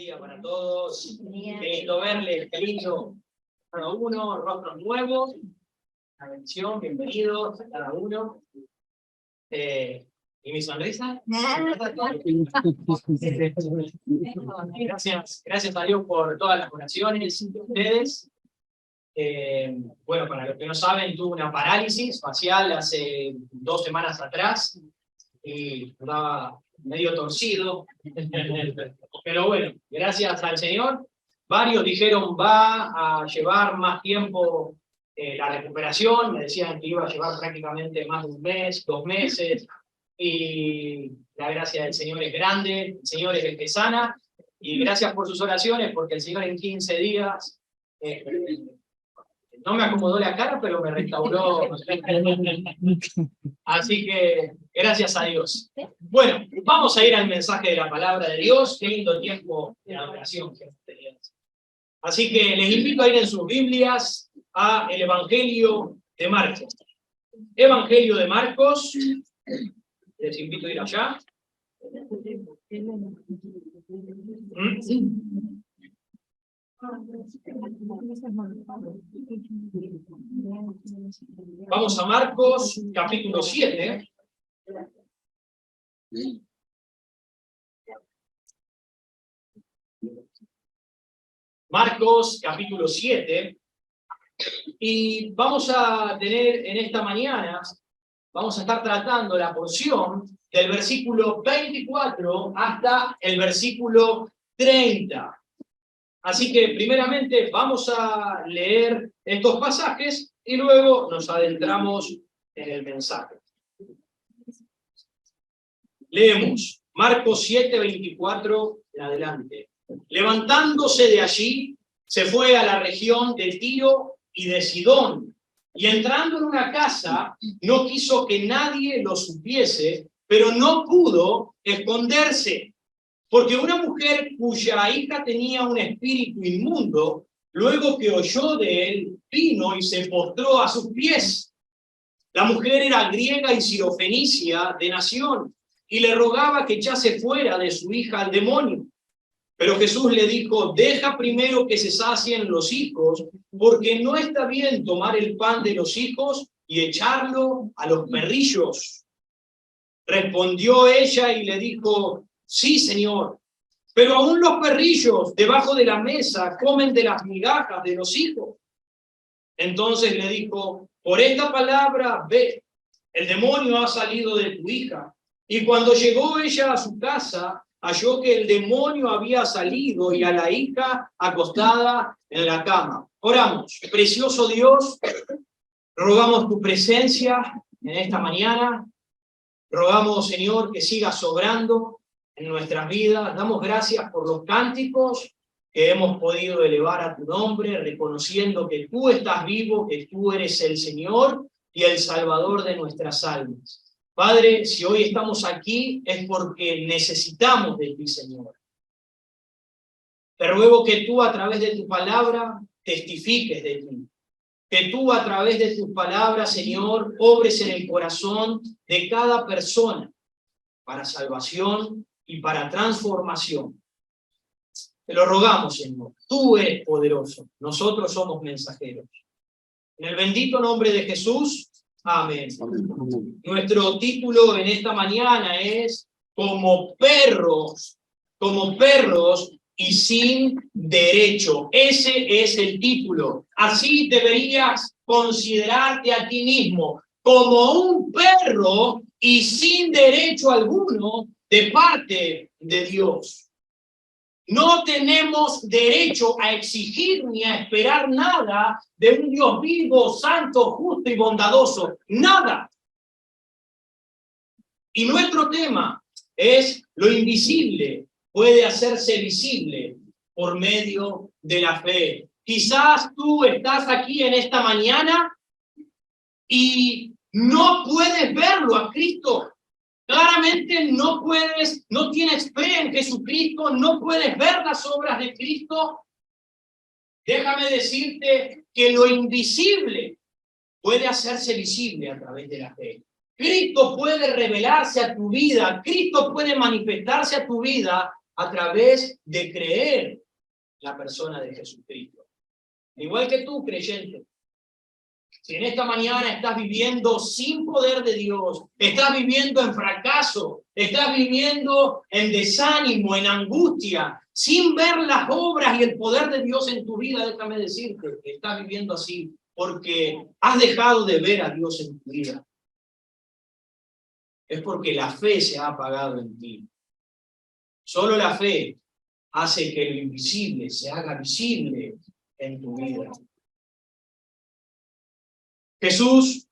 día para todos. Qué lindo verles, qué lindo cada uno, rostros nuevos. Una bendición, bienvenidos a cada uno. ¿Y mi sonrisa? Gracias a Dios por todas las oraciones de ustedes. Bueno, para los que no saben, tuve una parálisis facial hace 2 semanas atrás y estaba medio torcido, pero bueno, gracias al Señor. Varios dijeron va a llevar más tiempo la recuperación, me decían que iba a llevar prácticamente más de 1 mes, 2 meses, y la gracia del Señor es grande, el Señor es el que sana, y gracias por sus oraciones, porque el Señor en 15 días no me acomodó la cara, pero me restauró. Así que, gracias a Dios. Bueno, vamos a ir al mensaje de la palabra de Dios. Qué lindo tiempo de adoración que hemos tenido. Así que les invito a ir en sus Biblias a el Evangelio de Marcos. Evangelio de Marcos. Les invito a ir allá. Vamos a Marcos, capítulo 7. Marcos, capítulo 7. Y vamos a tener en esta mañana, vamos a estar tratando la porción del versículo 24 hasta el versículo 30. Así que primeramente vamos a leer estos pasajes y luego nos adentramos en el mensaje. Leemos Marcos 7, 24 en adelante. Levantándose de allí, se fue a la región de Tiro y de Sidón, y entrando en una casa, no quiso que nadie lo supiese, pero no pudo esconderse. Porque una mujer cuya hija tenía un espíritu inmundo, luego que oyó de él, vino y se postró a sus pies. La mujer era griega y sirofenicia de nación, y le rogaba que echase fuera de su hija al demonio. Pero Jesús le dijo, deja primero que se sacien los hijos, porque no está bien tomar el pan de los hijos y echarlo a los perrillos. Respondió ella y le dijo, sí, Señor, pero aún los perrillos debajo de la mesa comen de las migajas de los hijos. Entonces le dijo, por esta palabra, ve, el demonio ha salido de tu hija. Y cuando llegó ella a su casa, halló que el demonio había salido y a la hija acostada en la cama. Oramos, precioso Dios, rogamos tu presencia en esta mañana. Rogamos, Señor, que sigas obrando en nuestras vidas. Damos gracias por los cánticos que hemos podido elevar a tu nombre, reconociendo que tú estás vivo, que tú eres el Señor y el Salvador de nuestras almas. Padre, si hoy estamos aquí es porque necesitamos de ti, Señor. Te ruego que tú a través de tu palabra testifiques de ti. Que tú a través de tus palabras, Señor, obres en el corazón de cada persona para salvación y para transformación. Te lo rogamos, Señor. Tú eres poderoso. Nosotros somos mensajeros. En el bendito nombre de Jesús. Amén. Nuestro título en esta mañana es como perros y sin derecho. Ese es el título. Así deberías considerarte a ti mismo, como un perro y sin derecho alguno de parte de Dios. No tenemos derecho a exigir ni a esperar nada de un Dios vivo, santo, justo y bondadoso. Nada. Y nuestro tema es lo invisible puede hacerse visible por medio de la fe. Quizás tú estás aquí en esta mañana y no puedes verlo a Cristo. Claramente no tienes fe en Jesucristo, no puedes ver las obras de Cristo. Déjame decirte que lo invisible puede hacerse visible a través de la fe. Cristo puede revelarse a tu vida, Cristo puede manifestarse a tu vida a través de creer en la persona de Jesucristo. Igual que tú, creyente, si en esta mañana estás viviendo sin poder de Dios, estás viviendo en fracaso, estás viviendo en desánimo, en angustia, sin ver las obras y el poder de Dios en tu vida, déjame decirte que estás viviendo así porque has dejado de ver a Dios en tu vida. Es porque la fe se ha apagado en ti. Solo la fe hace que lo invisible se haga visible en tu vida. Jesús,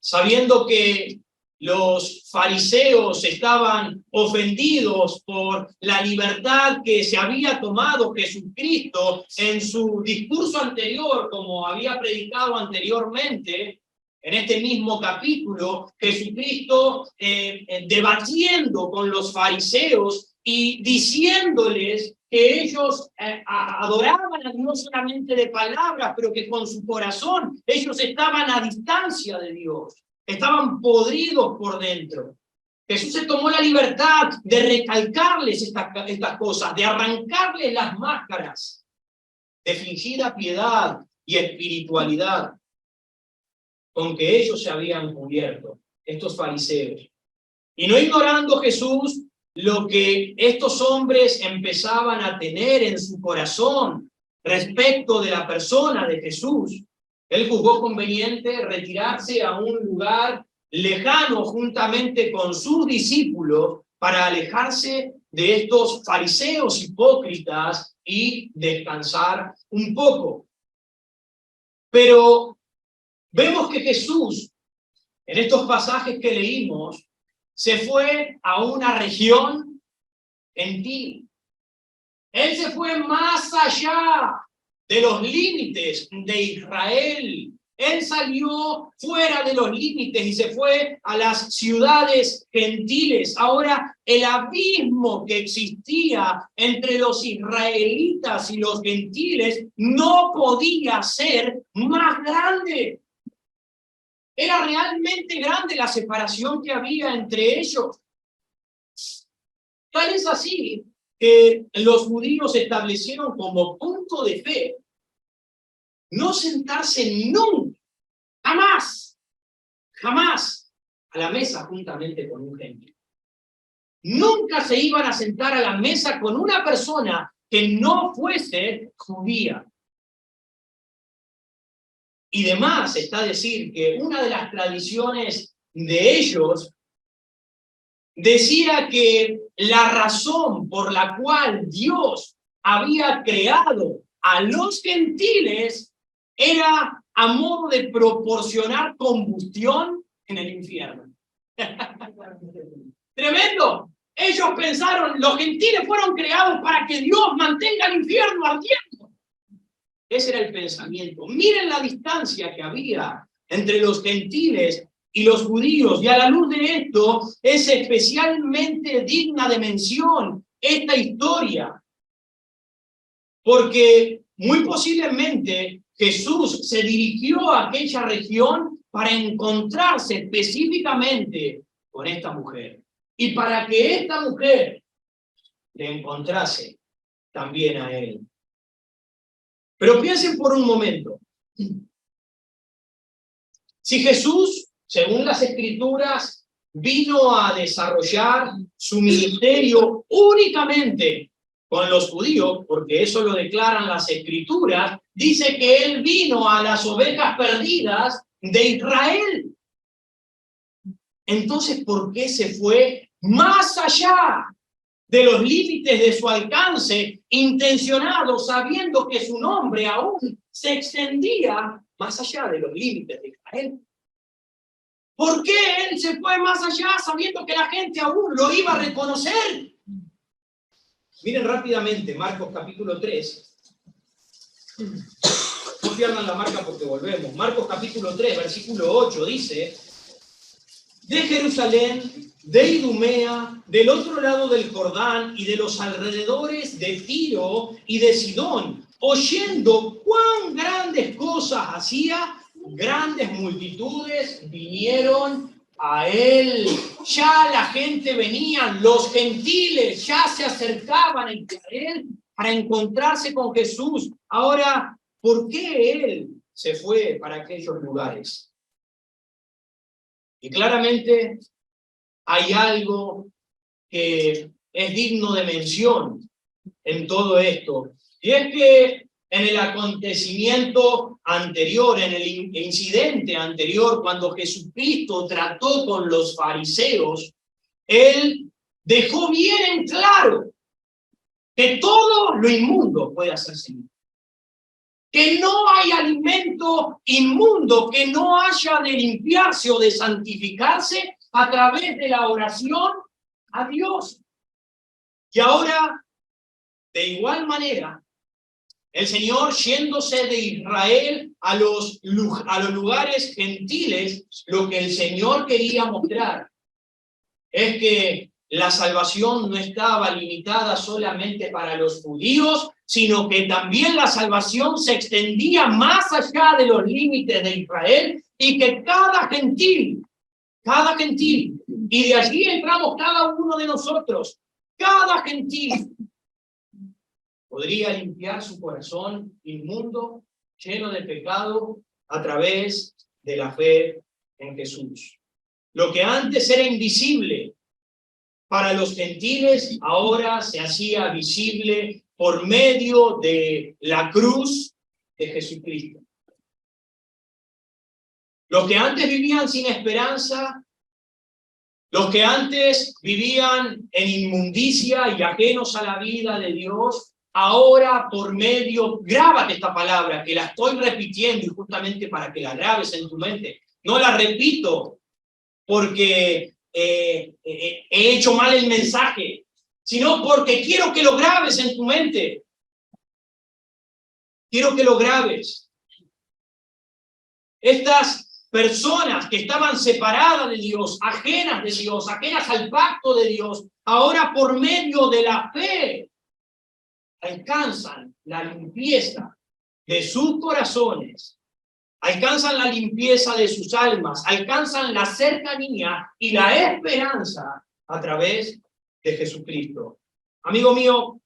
sabiendo que los fariseos estaban ofendidos por la libertad que se había tomado Jesucristo en su discurso anterior, como había predicado anteriormente, en este mismo capítulo, Jesucristo debatiendo con los fariseos y diciéndoles que ellos adoraban a Dios solamente de palabras, pero que con su corazón ellos estaban a distancia de Dios, estaban podridos por dentro. Jesús se tomó la libertad de recalcarles estas cosas, de arrancarles las máscaras de fingida piedad y espiritualidad con que ellos se habían cubierto, estos fariseos. Y no ignorando Jesús lo que estos hombres empezaban a tener en su corazón respecto de la persona de Jesús, él juzgó conveniente retirarse a un lugar lejano juntamente con sus discípulos para alejarse de estos fariseos hipócritas y descansar un poco. Pero vemos que Jesús, en estos pasajes que leímos, se fue a una región gentil. Él se fue más allá de los límites de Israel. Él salió fuera de los límites y se fue a las ciudades gentiles. Ahora, el abismo que existía entre los israelitas y los gentiles no podía ser más grande. Era realmente grande la separación que había entre ellos. Tal es así que los judíos establecieron como punto de fe no sentarse nunca, jamás a la mesa juntamente con un gentil. Nunca se iban a sentar a la mesa con una persona que no fuese judía. Y demás está decir que una de las tradiciones de ellos decía que la razón por la cual Dios había creado a los gentiles era a modo de proporcionar combustión en el infierno. Tremendo. Ellos pensaron, los gentiles fueron creados para que Dios mantenga el infierno ardiendo. Ese era el pensamiento. Miren la distancia que había entre los gentiles y los judíos. Y a la luz de esto, es especialmente digna de mención esta historia. Porque muy posiblemente Jesús se dirigió a aquella región para encontrarse específicamente con esta mujer. Y para que esta mujer le encontrase también a él. Pero piensen por un momento. Si Jesús, según las Escrituras, vino a desarrollar su ministerio únicamente con los judíos, porque eso lo declaran las Escrituras, dice que él vino a las ovejas perdidas de Israel. Entonces, ¿por qué se fue más allá de los límites de su alcance, intencionado, sabiendo que su nombre aún se extendía más allá de los límites de Israel? ¿Por qué él se fue más allá, sabiendo que la gente aún lo iba a reconocer? Miren rápidamente Marcos capítulo 3. No pierdan la marca porque volvemos. Marcos capítulo 3, versículo 8, dice: de Jerusalén, de Idumea, del otro lado del Jordán y de los alrededores de Tiro y de Sidón, oyendo cuán grandes cosas hacía, grandes multitudes vinieron a él. Ya la gente venía, los gentiles ya se acercaban a Israel para encontrarse con Jesús. Ahora, ¿por qué él se fue para aquellos lugares? Y claramente hay algo que es digno de mención en todo esto. Y es que en el acontecimiento anterior, en el incidente anterior, cuando Jesucristo trató con los fariseos, él dejó bien en claro que todo lo inmundo puede hacerse limpio. Que no hay alimento inmundo que no haya de limpiarse o de santificarse a través de la oración a Dios. Y ahora, de igual manera, el Señor, yéndose de Israel a los lugares gentiles, lo que el Señor quería mostrar es que la salvación no estaba limitada solamente para los judíos, sino que también la salvación se extendía más allá de los límites de Israel y que cada gentil, y de allí entramos cada uno de nosotros, cada gentil podría limpiar su corazón inmundo, lleno de pecado, a través de la fe en Jesús. Lo que antes era invisible para los gentiles, ahora se hacía visible por medio de la cruz de Jesucristo. Los que antes vivían sin esperanza, los que antes vivían en inmundicia y ajenos a la vida de Dios, ahora por medio, grábate esta palabra, que la estoy repitiendo y justamente para que la grabes en tu mente. No la repito porque he hecho mal el mensaje, sino porque quiero que lo grabes en tu mente. Quiero que lo grabes. Estas personas que estaban separadas de Dios, ajenas al pacto de Dios, ahora por medio de la fe alcanzan la limpieza de sus corazones, alcanzan la limpieza de sus almas, alcanzan la cercanía y la esperanza a través de Jesucristo. Amigo mío,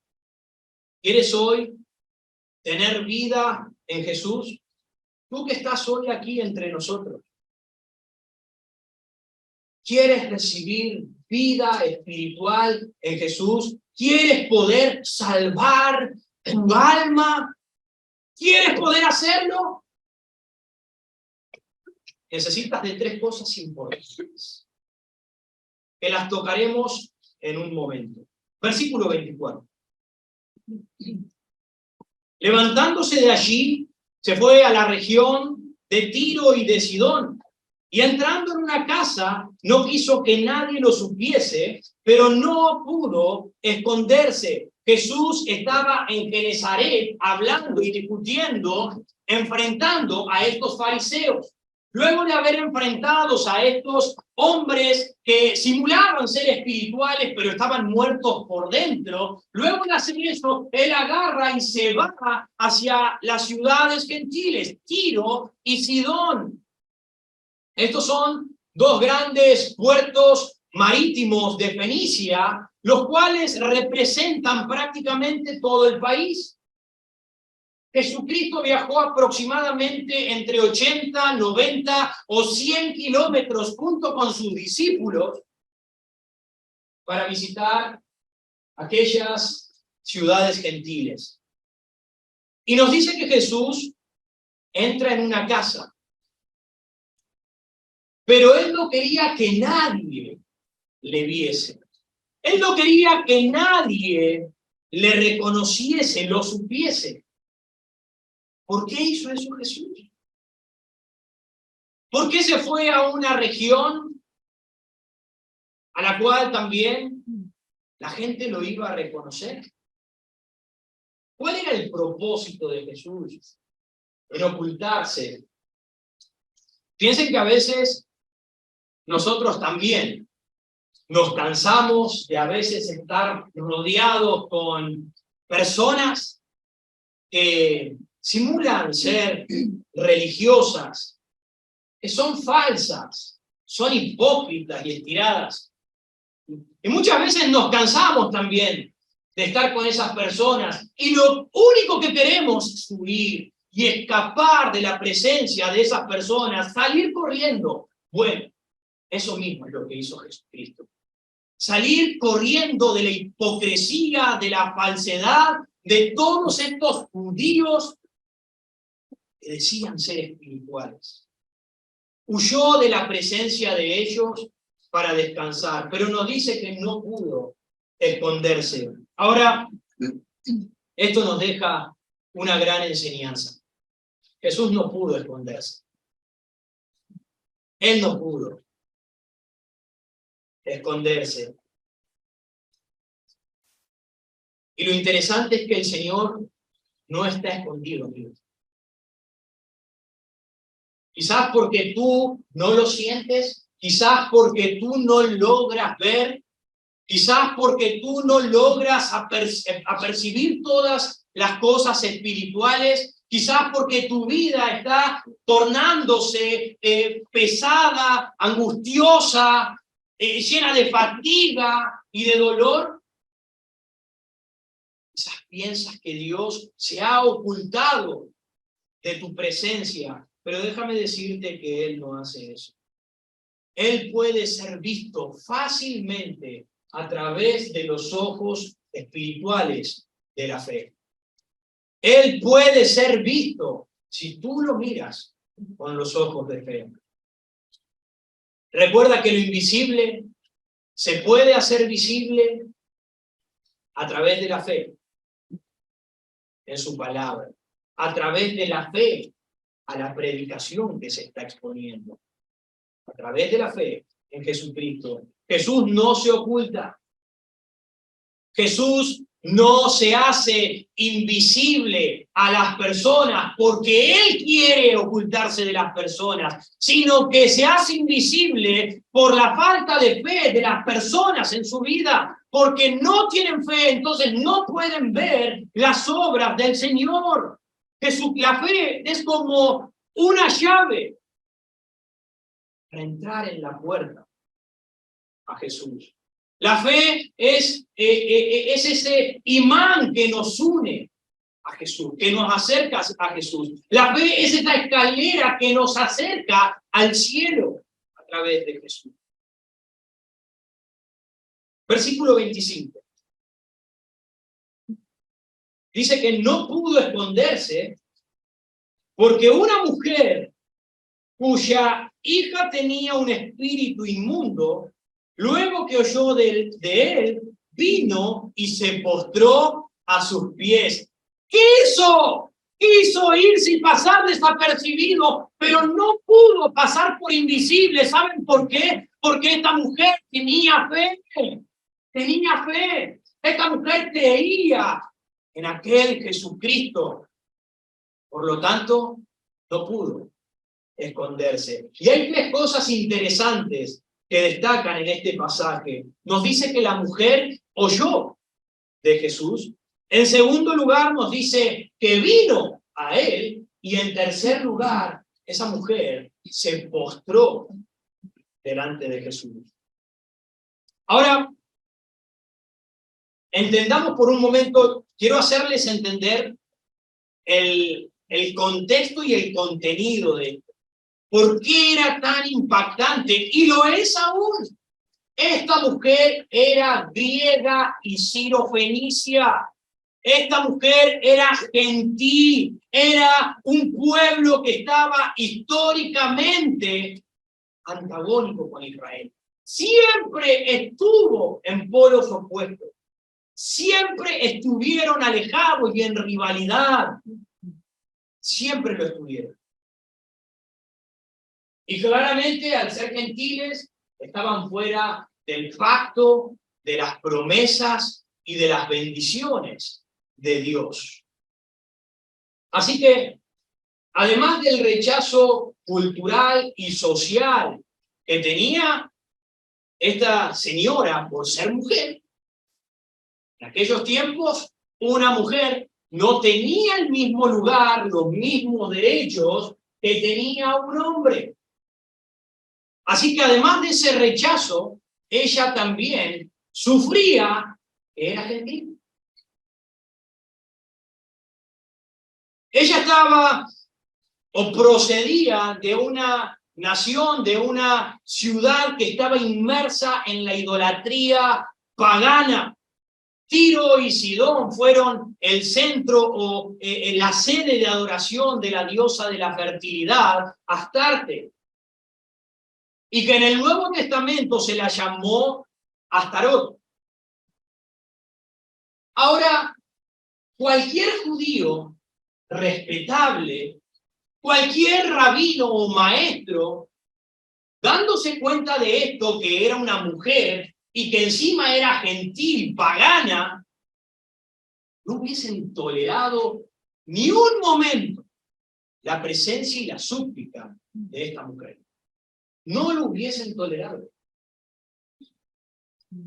¿quieres hoy tener vida en Jesús? Tú que estás hoy aquí entre nosotros, ¿quieres recibir vida espiritual en Jesús? ¿Quieres poder salvar tu alma? ¿Quieres poder hacerlo? Necesitas de 3 cosas importantes, que las tocaremos en un momento. Versículo 24. Levantándose de allí, se fue a la región de Tiro y de Sidón, y entrando en una casa, no quiso que nadie lo supiese, pero no pudo esconderse. Jesús estaba en Genezaret hablando y discutiendo, enfrentando a estos fariseos. Luego de haber enfrentado a estos hombres que simulaban ser espirituales, pero estaban muertos por dentro, luego de hacer eso, él agarra y se va hacia las ciudades gentiles, Tiro y Sidón. Estos son 2 grandes puertos marítimos de Fenicia, los cuales representan prácticamente todo el país. Jesucristo viajó aproximadamente entre 80, 90 o 100 kilómetros junto con sus discípulos para visitar aquellas ciudades gentiles. Y nos dice que Jesús entra en una casa, pero él no quería que nadie le viese. Él no quería que nadie le reconociese, lo supiese. ¿Por qué hizo eso Jesús? ¿Por qué se fue a una región a la cual también la gente lo iba a reconocer? ¿Cuál era el propósito de Jesús en ocultarse? Piensen que a veces nosotros también nos cansamos de a veces estar rodeados con personas que simulan ser religiosas, que son falsas, son hipócritas y estiradas. Y muchas veces nos cansamos también de estar con esas personas y lo único que queremos es huir y escapar de la presencia de esas personas, salir corriendo. Bueno, eso mismo es lo que hizo Jesucristo. Salir corriendo de la hipocresía, de la falsedad, de todos estos judíos que decían ser espirituales. Huyó de la presencia de ellos para descansar, pero nos dice que no pudo esconderse. Ahora, esto nos deja una gran enseñanza. Jesús no pudo esconderse. Él no pudo esconderse. Y lo interesante es que el Señor no está escondido, amigos. Quizás porque tú no lo sientes, quizás porque tú no logras ver, quizás porque tú no logras apercibir todas las cosas espirituales, quizás porque tu vida está tornándose pesada, angustiosa, llena de fatiga y de dolor. Quizás piensas que Dios se ha ocultado de tu presencia, pero déjame decirte que Él no hace eso. Él puede ser visto fácilmente a través de los ojos espirituales de la fe. Él puede ser visto si tú lo miras con los ojos de fe. Recuerda que lo invisible se puede hacer visible a través de la fe en su palabra, a través de la fe a la predicación que se está exponiendo, a través de la fe en Jesucristo. Jesús no se oculta. Jesús no se hace invisible a las personas porque Él quiere ocultarse de las personas, sino que se hace invisible por la falta de fe de las personas en su vida, porque no tienen fe, entonces no pueden ver las obras del Señor. La fe es como una llave para entrar en la puerta a Jesús. La fe es ese imán que nos une a Jesús, que nos acerca a Jesús. La fe es esa escalera que nos acerca al cielo a través de Jesús. Versículo 25. Dice que no pudo esconderse porque una mujer cuya hija tenía un espíritu inmundo, luego que oyó de él, vino y se postró a sus pies. ¿Qué hizo? Quiso ir sin pasar desapercibido, pero no pudo pasar por invisible. ¿Saben por qué? Porque esta mujer tenía fe. Tenía fe. Esta mujer creía en aquel Jesucristo. Por lo tanto, no pudo esconderse. Y hay tres cosas interesantes que destacan en este pasaje. Nos dice que la mujer oyó de Jesús. En segundo lugar, nos dice que vino a él. Y en tercer lugar, esa mujer se postró delante de Jesús. Ahora, entendamos por un momento, quiero hacerles entender el contexto y el contenido de esto. ¿Por qué era tan impactante? Y lo es aún. Esta mujer era griega y sirofenicia. Esta mujer era gentil. Era un pueblo que estaba históricamente antagónico con Israel. Siempre estuvo en polos opuestos. Siempre estuvieron alejados y en rivalidad. Siempre lo estuvieron. Y claramente, al ser gentiles, estaban fuera del pacto, de las promesas y de las bendiciones de Dios. Así que, además del rechazo cultural y social que tenía esta señora por ser mujer, en aquellos tiempos, una mujer no tenía el mismo lugar, los mismos derechos que tenía un hombre. Así que además de ese rechazo, ella también sufría que era gentil. Ella estaba o procedía de una nación, de una ciudad que estaba inmersa en la idolatría pagana. Tiro y Sidón fueron el centro o la sede de adoración de la diosa de la fertilidad, Astarte. Y que en el Nuevo Testamento se la llamó Astarot. Ahora, cualquier judío respetable, cualquier rabino o maestro, dándose cuenta de esto, que era una mujer y que encima era gentil, pagana, no hubiesen tolerado ni un momento la presencia y la súplica de esta mujer. No lo hubiesen tolerado.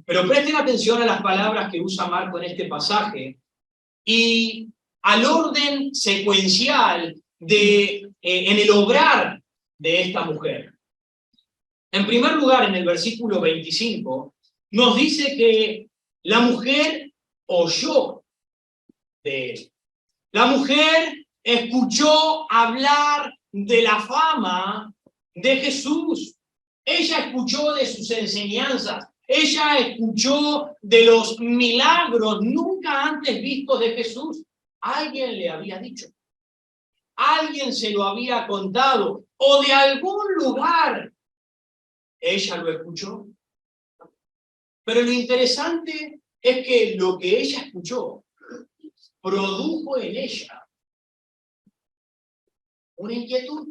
Pero presten atención a las palabras que usa Marco en este pasaje y al orden secuencial en el obrar de esta mujer. En primer lugar, en el versículo 25, nos dice que la mujer oyó de él. La mujer escuchó hablar de la fama de Jesús. Ella escuchó de sus enseñanzas. Ella escuchó de los milagros nunca antes vistos de Jesús. Alguien le había dicho. Alguien se lo había contado. O de algún lugar ella lo escuchó. Pero lo interesante es que lo que ella escuchó produjo en ella una inquietud,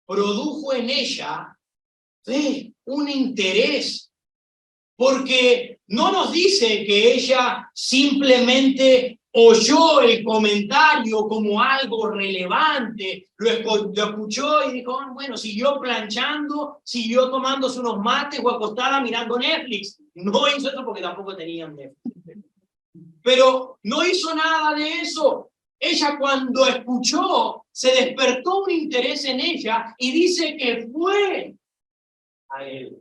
produjo en ella un interés, porque no nos dice que ella simplemente oyó el comentario como algo relevante, lo escuchó y dijo, bueno, siguió planchando, siguió tomándose unos mates o acostada mirando Netflix. No hizo eso porque tampoco tenían Netflix. Pero no hizo nada de eso. Ella cuando escuchó, se despertó un interés en ella y dice que fue a él.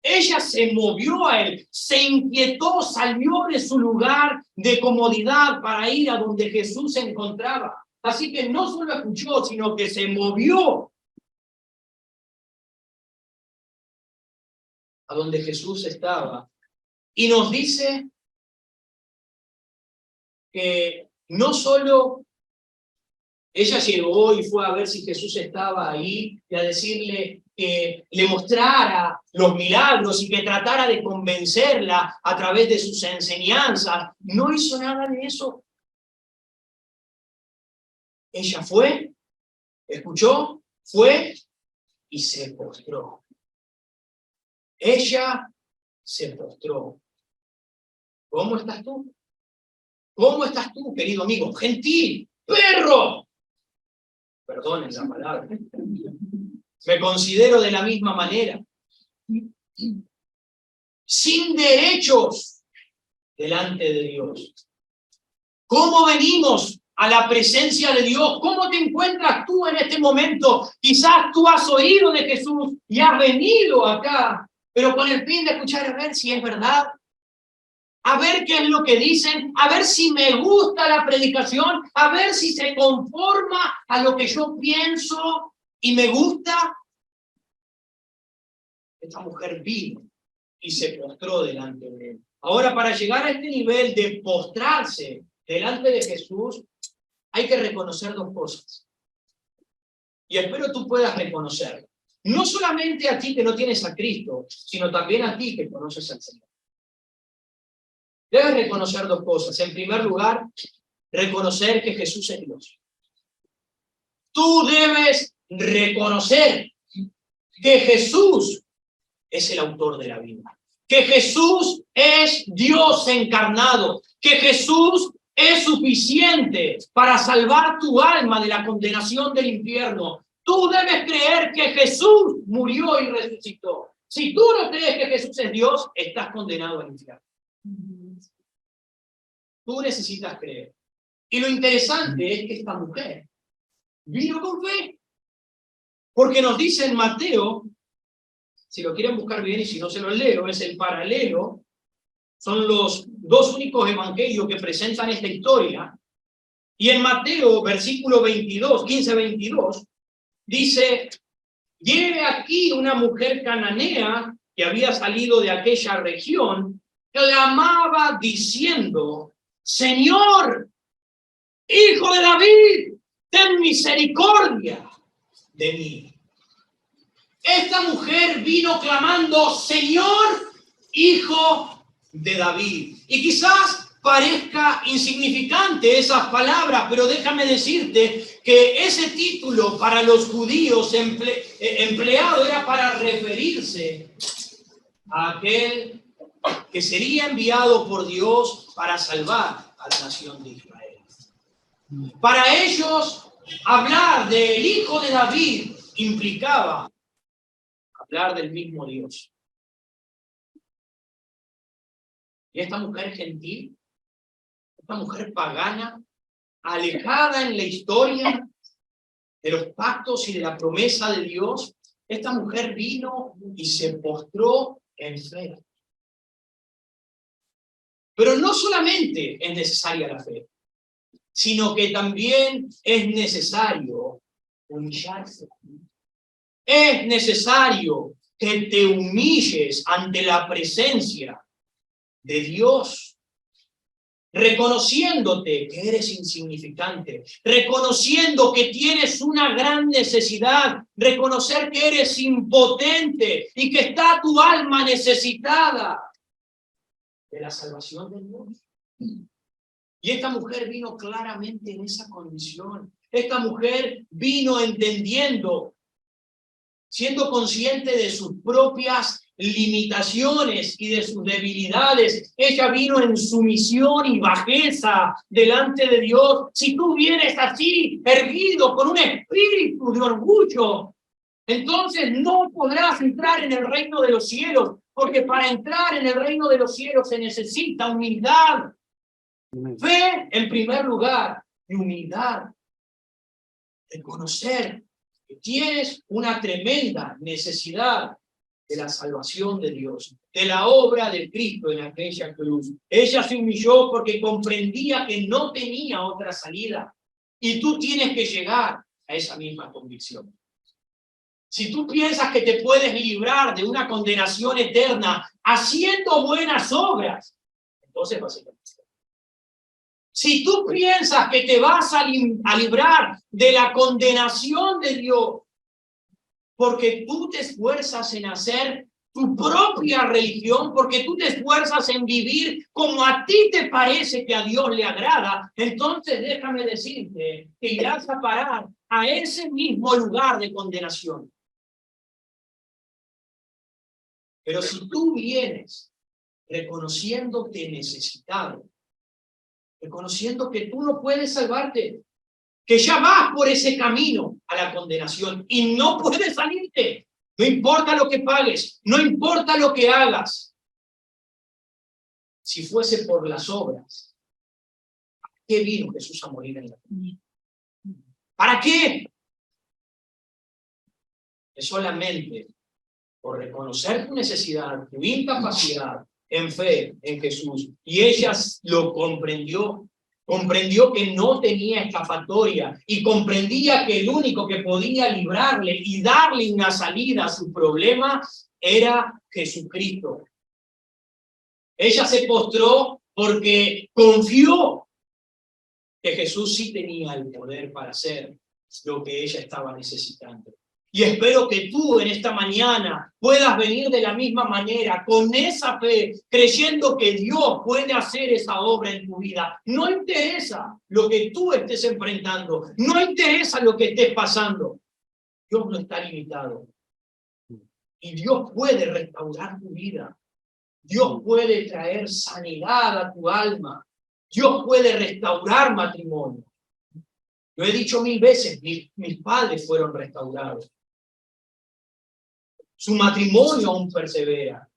Ella se movió a él, se inquietó, salió de su lugar de comodidad para ir a donde Jesús se encontraba. Así que no solo escuchó, sino que se movió a donde Jesús estaba. Y nos dice que no solo ella llegó y fue a ver si Jesús estaba ahí y a decirle que le mostrara los milagros y que tratara de convencerla a través de sus enseñanzas. No hizo nada de eso. Ella fue, escuchó, fue y se postró. Ella se postró. ¿Cómo estás tú? ¿Cómo estás tú, querido amigo? Gentil, perro. Perdonen la palabra. Me considero de la misma manera. Sin derechos delante de Dios. ¿Cómo venimos a la presencia de Dios? ¿Cómo te encuentras tú en este momento? Quizás tú has oído de Jesús y has venido acá, pero con el fin de escuchar a ver si es verdad. A ver qué es lo que dicen, a ver si me gusta la predicación, a ver si se conforma a lo que yo pienso y me gusta. Esta mujer vino y se postró delante de él. Ahora, para llegar a este nivel de postrarse delante de Jesús, hay que reconocer dos cosas. Y espero tú puedas reconocerlo. No solamente a ti que no tienes a Cristo, sino también a ti que conoces al Señor. Debes reconocer dos cosas. En primer lugar, reconocer que Jesús es Dios. Tú debes reconocer que Jesús es el autor de la vida. Que Jesús es Dios encarnado. Que Jesús es suficiente para salvar tu alma de la condenación del infierno. Tú debes creer que Jesús murió y resucitó. Si tú no crees que Jesús es Dios, estás condenado al infierno. Tú necesitas creer. Y lo interesante es que esta mujer vino con fe. Porque nos dice en Mateo si lo quieren buscar bien y si no se los leo, es el paralelo. Son los dos únicos evangelios que presentan esta historia. Y en Mateo, versículo 22, 15-22, dice, y he aquí una mujer cananea que había salido de aquella región, clamaba diciendo, Señor, Hijo de David, ten misericordia de mí. Esta mujer vino clamando, Señor, Hijo de David. Y quizás parezca insignificante esas palabras, pero déjame decirte que ese título para los judíos empleado era para referirse a aquel que sería enviado por Dios para salvar a la nación de Israel. Para ellos, hablar del Hijo de David implicaba hablar del mismo Dios. Y esta mujer gentil, esta mujer pagana, alejada en la historia de los pactos y de la promesa de Dios, esta mujer vino y se postró en fe. Pero no solamente es necesaria la fe, sino que también es necesario humillarse. Es necesario que te humilles ante la presencia de Dios, reconociéndote que eres insignificante, reconociendo que tienes una gran necesidad, reconocer que eres impotente y que está tu alma necesitada de la salvación de Dios. Y esta mujer vino claramente en esa condición. Esta mujer vino entendiendo, siendo consciente de sus propias limitaciones y de sus debilidades. Ella vino en sumisión y bajeza delante de Dios. Si tú vienes así, erguido, con un espíritu de orgullo, entonces no podrás entrar en el reino de los cielos, porque para entrar en el reino de los cielos se necesita humildad. Fe en primer lugar y humildad. Reconocer que tienes una tremenda necesidad de la salvación de Dios, de la obra de Cristo en aquella cruz. Ella se humilló porque comprendía que no tenía otra salida. Y tú tienes que llegar a esa misma convicción. Si tú piensas que te puedes librar de una condenación eterna haciendo buenas obras, entonces vas a ser. Si tú piensas que te vas a librar de la condenación de Dios, porque tú te esfuerzas en hacer tu propia religión, porque tú te esfuerzas en vivir como a ti te parece que a Dios le agrada, entonces déjame decirte que irás a parar a ese mismo lugar de condenación. Pero si tú vienes reconociéndote necesitado, reconociendo que tú no puedes salvarte, que ya vas por ese camino a la condenación y no puedes salirte, no importa lo que pagues, no importa lo que hagas. Si fuese por las obras, ¿para qué vino Jesús a morir en la cruz? ¿Para qué? Es solamente por reconocer tu necesidad, tu incapacidad, en fe en Jesús. Y ella lo comprendió. Comprendió que no tenía escapatoria y comprendía que el único que podía librarle y darle una salida a su problema era Jesucristo. Ella se postró porque confió que Jesús sí tenía el poder para hacer lo que ella estaba necesitando. Y espero que tú en esta mañana puedas venir de la misma manera, con esa fe, creyendo que Dios puede hacer esa obra en tu vida. No interesa lo que tú estés enfrentando, no interesa lo que estés pasando. Dios no está limitado. Y Dios puede restaurar tu vida. Dios puede traer sanidad a tu alma. Dios puede restaurar matrimonio. Lo he dicho 1000 veces, mis padres fueron restaurados. Su matrimonio aún persevera.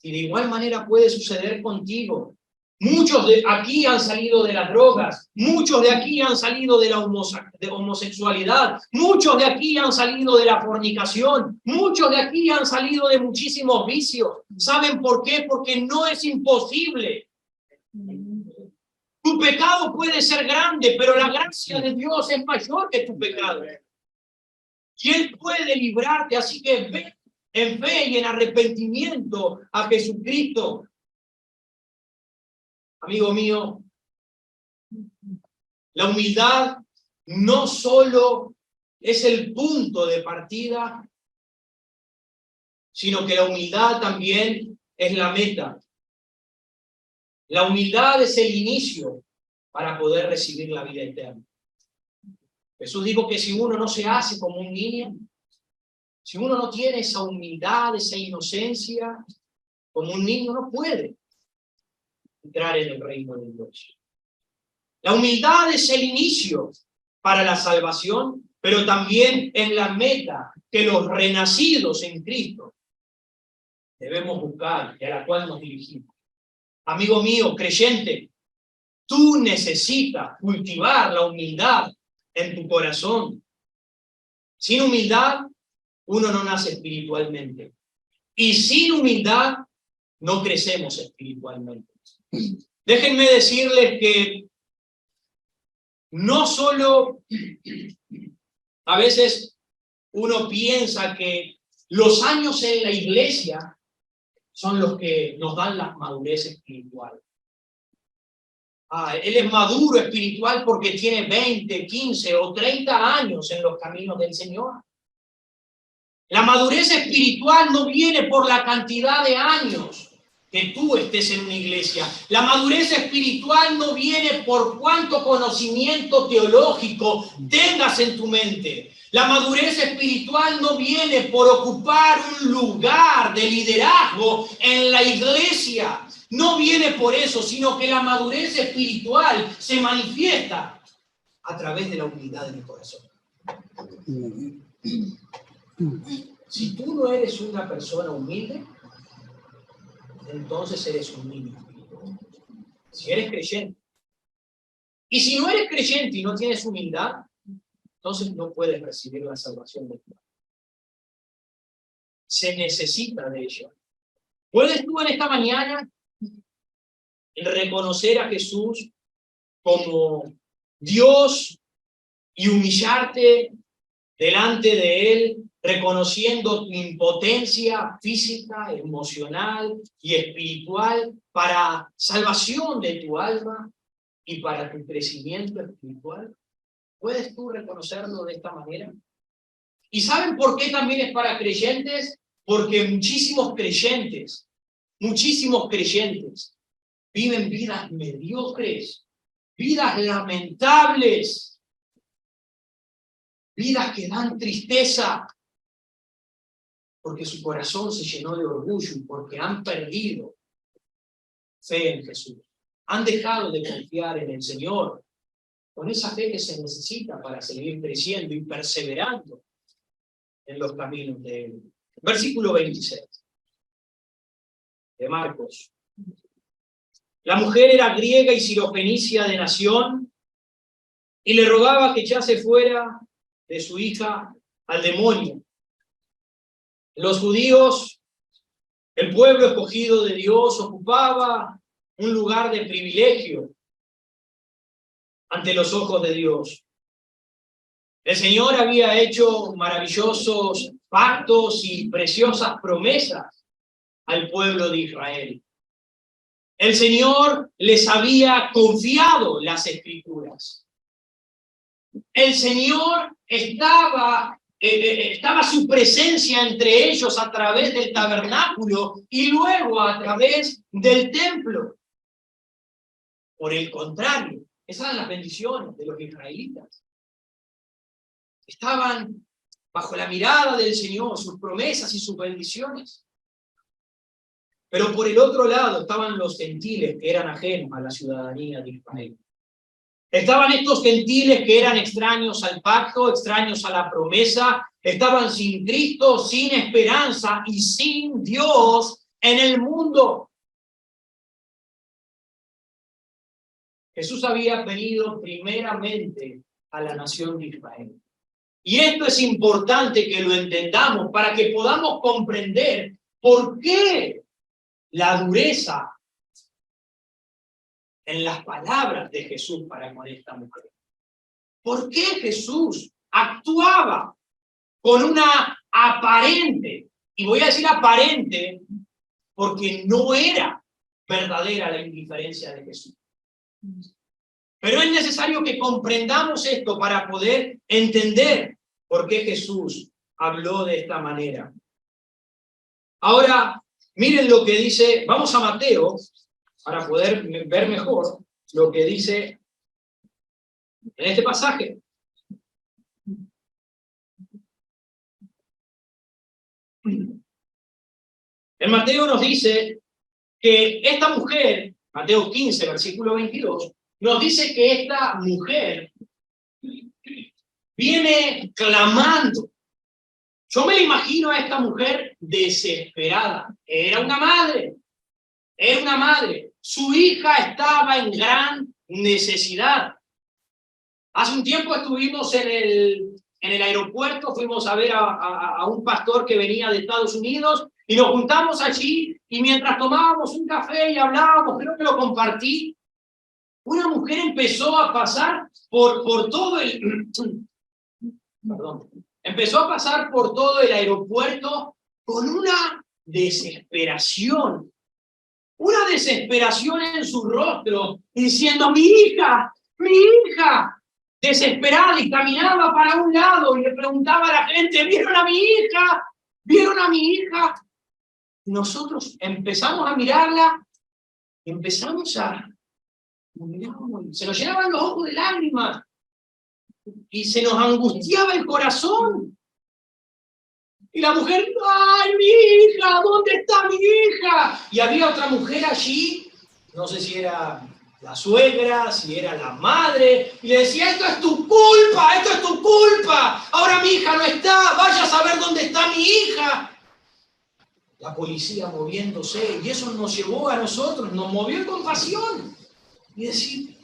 Y de igual manera puede suceder contigo. Muchos de aquí han salido de las drogas, muchos de aquí han salido de la homosexualidad, muchos de aquí han salido de la fornicación, muchos de aquí han salido de muchísimos vicios. ¿Saben por qué? Porque no es imposible. Tu pecado puede ser grande, pero la gracia de Dios es mayor que tu pecado. Y Él puede librarte, así que ve en fe y en arrepentimiento a Jesucristo. Amigo mío, la humildad no solo es el punto de partida, sino que la humildad también es la meta. La humildad es el inicio para poder recibir la vida eterna. Jesús dijo que si uno no se hace como un niño, si uno no tiene esa humildad, esa inocencia, como un niño, no puede entrar en el reino de Dios. La humildad es el inicio para la salvación, pero también es la meta que los renacidos en Cristo debemos buscar y a la cual nos dirigimos. Amigo mío, creyente, tú necesitas cultivar la humildad en tu corazón. Sin humildad, uno no nace espiritualmente. Y sin humildad, no crecemos espiritualmente. Déjenme decirles que no solo a veces uno piensa que los años en la iglesia son los que nos dan la madurez espiritual. Él es maduro espiritual porque tiene 20, 15 o 30 años en los caminos del Señor. La madurez espiritual no viene por la cantidad de años que tú estés en una iglesia. La madurez espiritual no viene por cuánto conocimiento teológico tengas en tu mente. La madurez espiritual no viene por ocupar un lugar de liderazgo en la iglesia. No viene por eso, sino que la madurez espiritual se manifiesta a través de la humildad de mi corazón. Si tú no eres una persona humilde, entonces eres un niño espiritual. Si eres creyente. Y si no eres creyente y no tienes humildad, entonces no puedes recibir la salvación de Dios. Se necesita de ello. ¿Puedes tú en esta mañana reconocer a Jesús como Dios y humillarte delante de Él, reconociendo tu impotencia física, emocional y espiritual para salvación de tu alma y para tu crecimiento espiritual? ¿Puedes tú reconocerlo de esta manera? ¿Y saben por qué también es para creyentes? Porque muchísimos creyentes viven vidas mediocres, vidas lamentables, vidas que dan tristeza, porque su corazón se llenó de orgullo y porque han perdido fe en Jesús. Han dejado de confiar en el Señor, con esa fe que se necesita para seguir creciendo y perseverando en los caminos de Él. Versículo 26 de Marcos. La mujer era griega y sirofenicia de nación, y le rogaba que echase fuera de su hija al demonio. Los judíos, el pueblo escogido de Dios, ocupaba un lugar de privilegio ante los ojos de Dios. El Señor había hecho maravillosos pactos y preciosas promesas al pueblo de Israel. El Señor les había confiado las Escrituras. El Señor estaba su presencia entre ellos a través del tabernáculo y luego a través del templo. Por el contrario, esas eran las bendiciones de los israelitas. Estaban bajo la mirada del Señor, sus promesas y sus bendiciones. Pero por el otro lado estaban los gentiles que eran ajenos a la ciudadanía de Israel. Estaban estos gentiles que eran extraños al pacto, extraños a la promesa, estaban sin Cristo, sin esperanza y sin Dios en el mundo. Jesús había venido primeramente a la nación de Israel. Y esto es importante que lo entendamos para que podamos comprender por qué la dureza en las palabras de Jesús para con esta mujer. ¿Por qué Jesús actuaba con una aparente, y voy a decir aparente, porque no era verdadera la indiferencia de Jesús? Pero es necesario que comprendamos esto para poder entender por qué Jesús habló de esta manera. Ahora, miren lo que dice, vamos a Mateo, para poder ver mejor lo que dice en este pasaje. En Mateo nos dice que esta mujer, Mateo 15, versículo 22, nos dice que esta mujer viene clamando. Yo me la imagino a esta mujer desesperada. Era una madre. Su hija estaba en gran necesidad. Hace un tiempo estuvimos en el aeropuerto, fuimos a ver a un pastor que venía de Estados Unidos y nos juntamos allí y mientras tomábamos un café y hablábamos, creo que lo compartí, una mujer empezó a pasar por todo el... empezó a pasar por todo el aeropuerto con una desesperación en su rostro, diciendo, mi hija, desesperada, y caminaba para un lado y le preguntaba a la gente, ¿vieron a mi hija? ¿Vieron a mi hija? Y nosotros empezamos a mirarla, empezamos a... se nos llenaban los ojos de lágrimas y se nos angustiaba el corazón. Y la mujer, ¡ay, mi hija! ¿Dónde está mi hija? Y había otra mujer allí, no sé si era la suegra, si era la madre, y le decía, esto es tu culpa, ahora mi hija no está, vaya a saber dónde está mi hija. La policía moviéndose, y eso nos llevó a nosotros, nos movió en compasión. Y decir,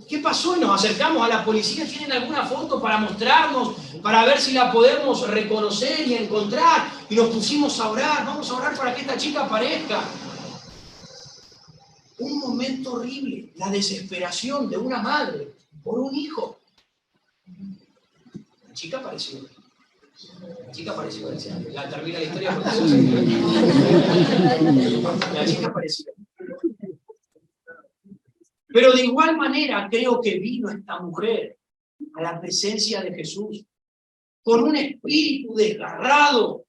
¿qué pasó? Y nos acercamos a la policía, ¿tienen alguna foto para mostrarnos, para ver si la podemos reconocer y encontrar? Y nos pusimos a orar, vamos a orar para que esta chica aparezca. Un momento horrible, la desesperación de una madre por un hijo. La chica apareció. La termina la historia. La chica apareció. Pero de igual manera creo que vino esta mujer a la presencia de Jesús con un espíritu desgarrado.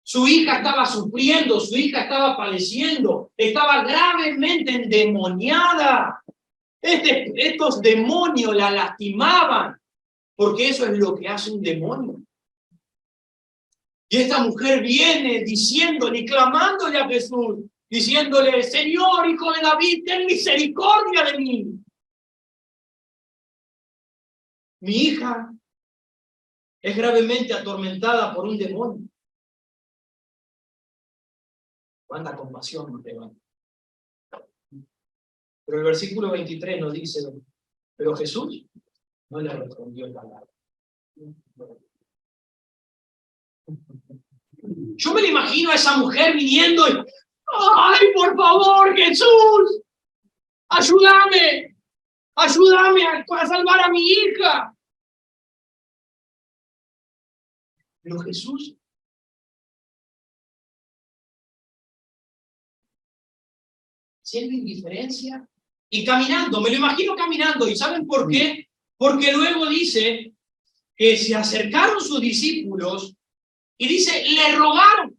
Su hija estaba sufriendo, su hija estaba padeciendo, estaba gravemente endemoniada. Estos demonios la lastimaban, porque eso es lo que hace un demonio. Y esta mujer viene diciéndole, clamándole a Jesús, diciéndole, Señor, hijo de David, ten misericordia de mí. Mi hija es gravemente atormentada por un demonio. Cuánta compasión nos levanta. Pero el versículo 23 nos dice, pero Jesús no le respondió en palabra. Yo me lo imagino a esa mujer viniendo y, ¡ay, por favor, Jesús! ¡Ayúdame! ¡Ayúdame a salvar a mi hija! Pero Jesús siendo indiferencia y caminando, me lo imagino caminando, ¿y saben por qué? Porque luego dice que se acercaron sus discípulos y dice, le rogaron.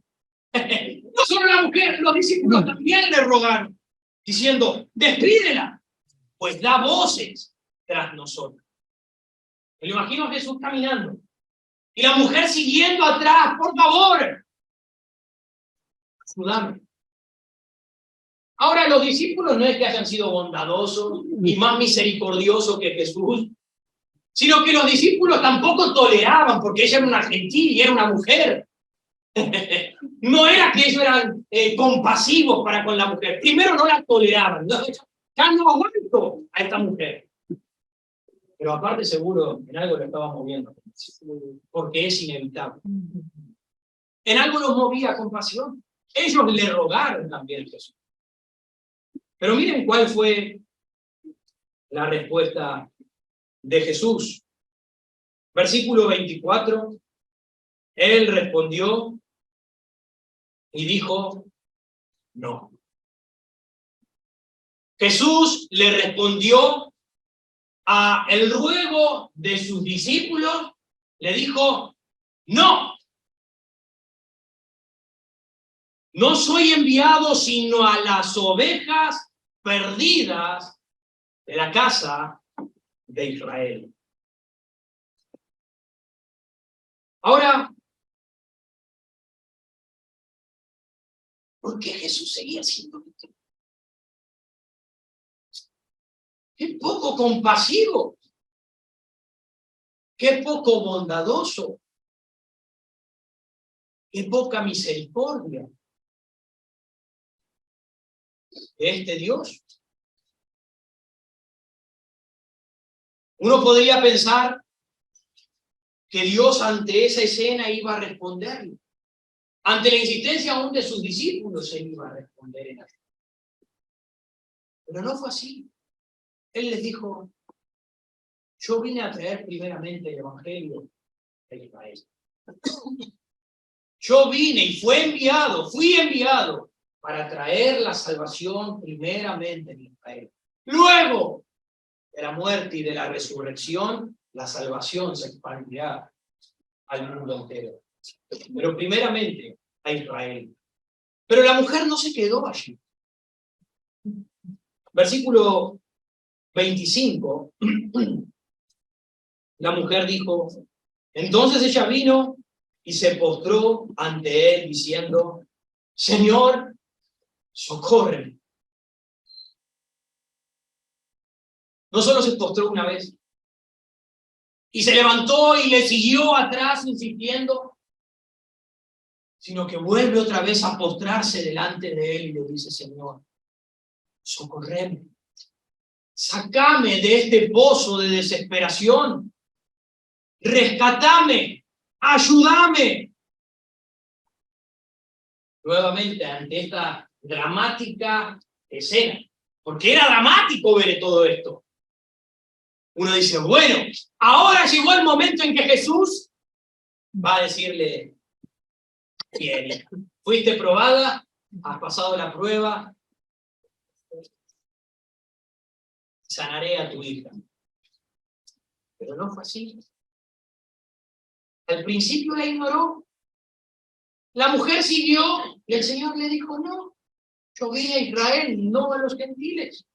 No solo la mujer, los discípulos también le rogaron, diciendo, despídela, pues da voces tras nosotros. Me lo imagino a Jesús caminando y la mujer siguiendo atrás, por favor, ayúdame. Ahora, los discípulos no es que hayan sido bondadosos y más misericordiosos que Jesús, sino que los discípulos tampoco toleraban, porque ella era una gentil y era una mujer. No era que ellos eran compasivos para con la mujer. Primero, no la toleraban. ¿No? ya no aguanto a esta mujer. Pero aparte seguro en algo lo estaba moviendo, porque es inevitable. En algo los movía compasión. Ellos le rogaron también a Jesús. Pero miren cuál fue la respuesta de Jesús. Versículo 24, él respondió y dijo, no. Jesús le respondió a el ruego de sus discípulos, le dijo, no. No soy enviado sino a las ovejas perdidas de la casa de Israel. Ahora, ¿por qué Jesús seguía haciendo esto? Qué poco compasivo, qué poco bondadoso, qué poca misericordia de este Dios. Uno podría pensar que Dios ante esa escena iba a responderle. Ante la insistencia aún de sus discípulos, él iba a responder en algo. Pero no fue así. Él les dijo, yo vine a traer primeramente el Evangelio de Israel. Yo vine y fui enviado para traer la salvación primeramente en Israel. Luego de la muerte y de la resurrección, la salvación se expandirá al mundo entero. Pero primeramente a Israel. Pero la mujer no se quedó allí. Versículo 25, la mujer dijo, entonces ella vino y se postró ante él diciendo, Señor, socórreme. No solo se postró una vez, y se levantó y le siguió atrás insistiendo, sino que vuelve otra vez a postrarse delante de él y le dice, Señor, socórreme. Sácame de este pozo de desesperación. Rescatame. Ayúdame. Nuevamente, ante esta dramática escena, porque era dramático ver todo esto, uno dice, bueno, ahora llegó el momento en que Jesús va a decirle, bien, fuiste probada, has pasado la prueba, sanaré a tu hija. Pero no fue así. Al principio la ignoró. La mujer siguió y el Señor le dijo, no, yo vine a Israel, no a los gentiles.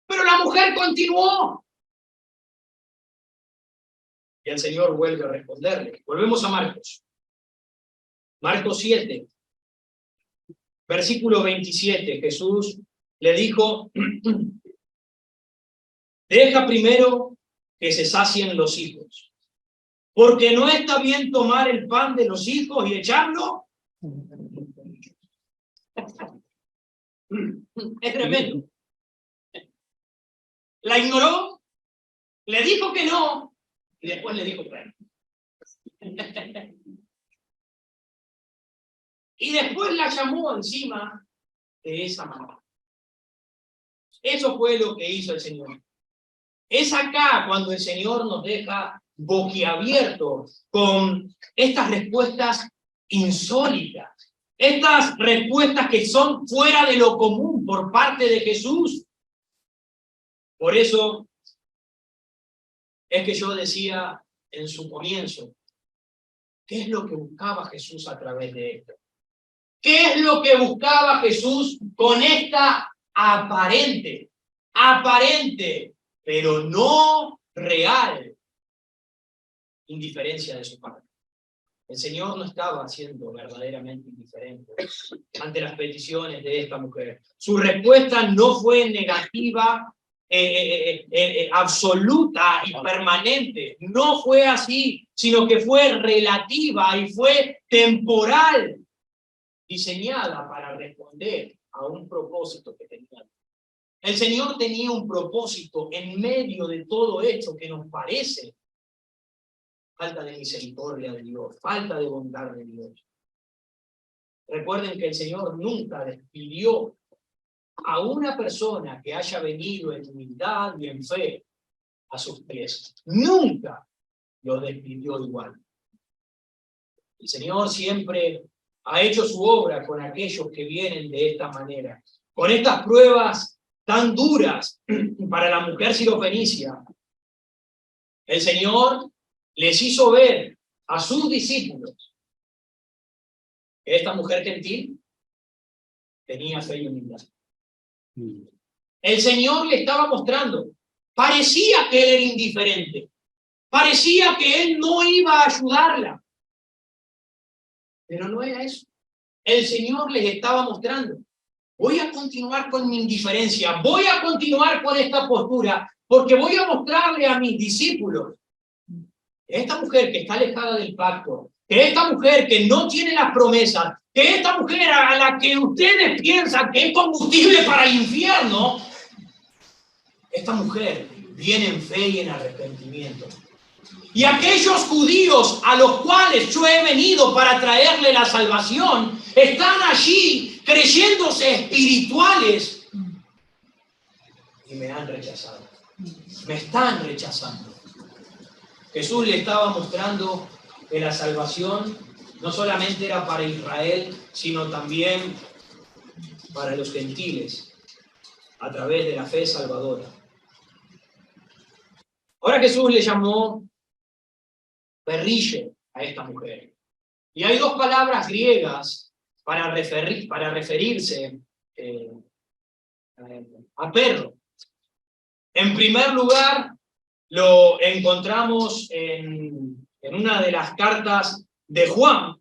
Pero la mujer continuó. Y el Señor vuelve a responderle. Volvemos a Marcos. Marcos 7, versículo 27. Jesús le dijo, deja primero que se sacien los hijos, porque no está bien tomar el pan de los hijos y echarlo. Es tremendo. La ignoró, le dijo que no, y después le dijo bueno. Y después la llamó encima de esa manera. Eso fue lo que hizo el Señor. Es acá cuando el Señor nos deja boquiabiertos con estas respuestas insólitas, estas respuestas que son fuera de lo común por parte de Jesús. Por eso es que yo decía en su comienzo, ¿qué es lo que buscaba Jesús a través de esto? ¿Qué es lo que buscaba Jesús con esta aparente, pero no real indiferencia de su parte? El Señor no estaba siendo verdaderamente indiferente ante las peticiones de esta mujer. Su respuesta no fue negativa, absoluta y permanente. No fue así, sino que fue relativa y fue temporal, diseñada para responder a un propósito que tenía. El Señor tenía un propósito en medio de todo esto que nos parece falta de misericordia de Dios, falta de bondad de Dios. Recuerden que el Señor nunca despidió a una persona que haya venido en humildad y en fe a sus pies. Nunca lo despidió igual. El Señor siempre ha hecho su obra con aquellos que vienen de esta manera. Con estas pruebas tan duras para la mujer sirofenicia, el Señor les hizo ver a sus discípulos que esta mujer gentil tenía fe y humildad. El Señor le estaba mostrando, parecía que él era indiferente, parecía que él no iba a ayudarla, pero no era eso. El Señor les estaba mostrando, voy a continuar con mi indiferencia, voy a continuar con esta postura, porque voy a mostrarle a mis discípulos que esta mujer que está alejada del pacto, que esta mujer que no tiene las promesas, que esta mujer a la que ustedes piensan que es combustible para el infierno, esta mujer viene en fe y en arrepentimiento. Y aquellos judíos a los cuales yo he venido para traerle la salvación, están allí creyéndose espirituales y me han rechazado. Me están rechazando. Jesús le estaba mostrando que la salvación no solamente era para Israel, sino también para los gentiles, a través de la fe salvadora. Ahora Jesús le llamó perrille a esta mujer. Y hay dos palabras griegas para referirse a perro. En primer lugar, lo encontramos en una de las cartas de Juan,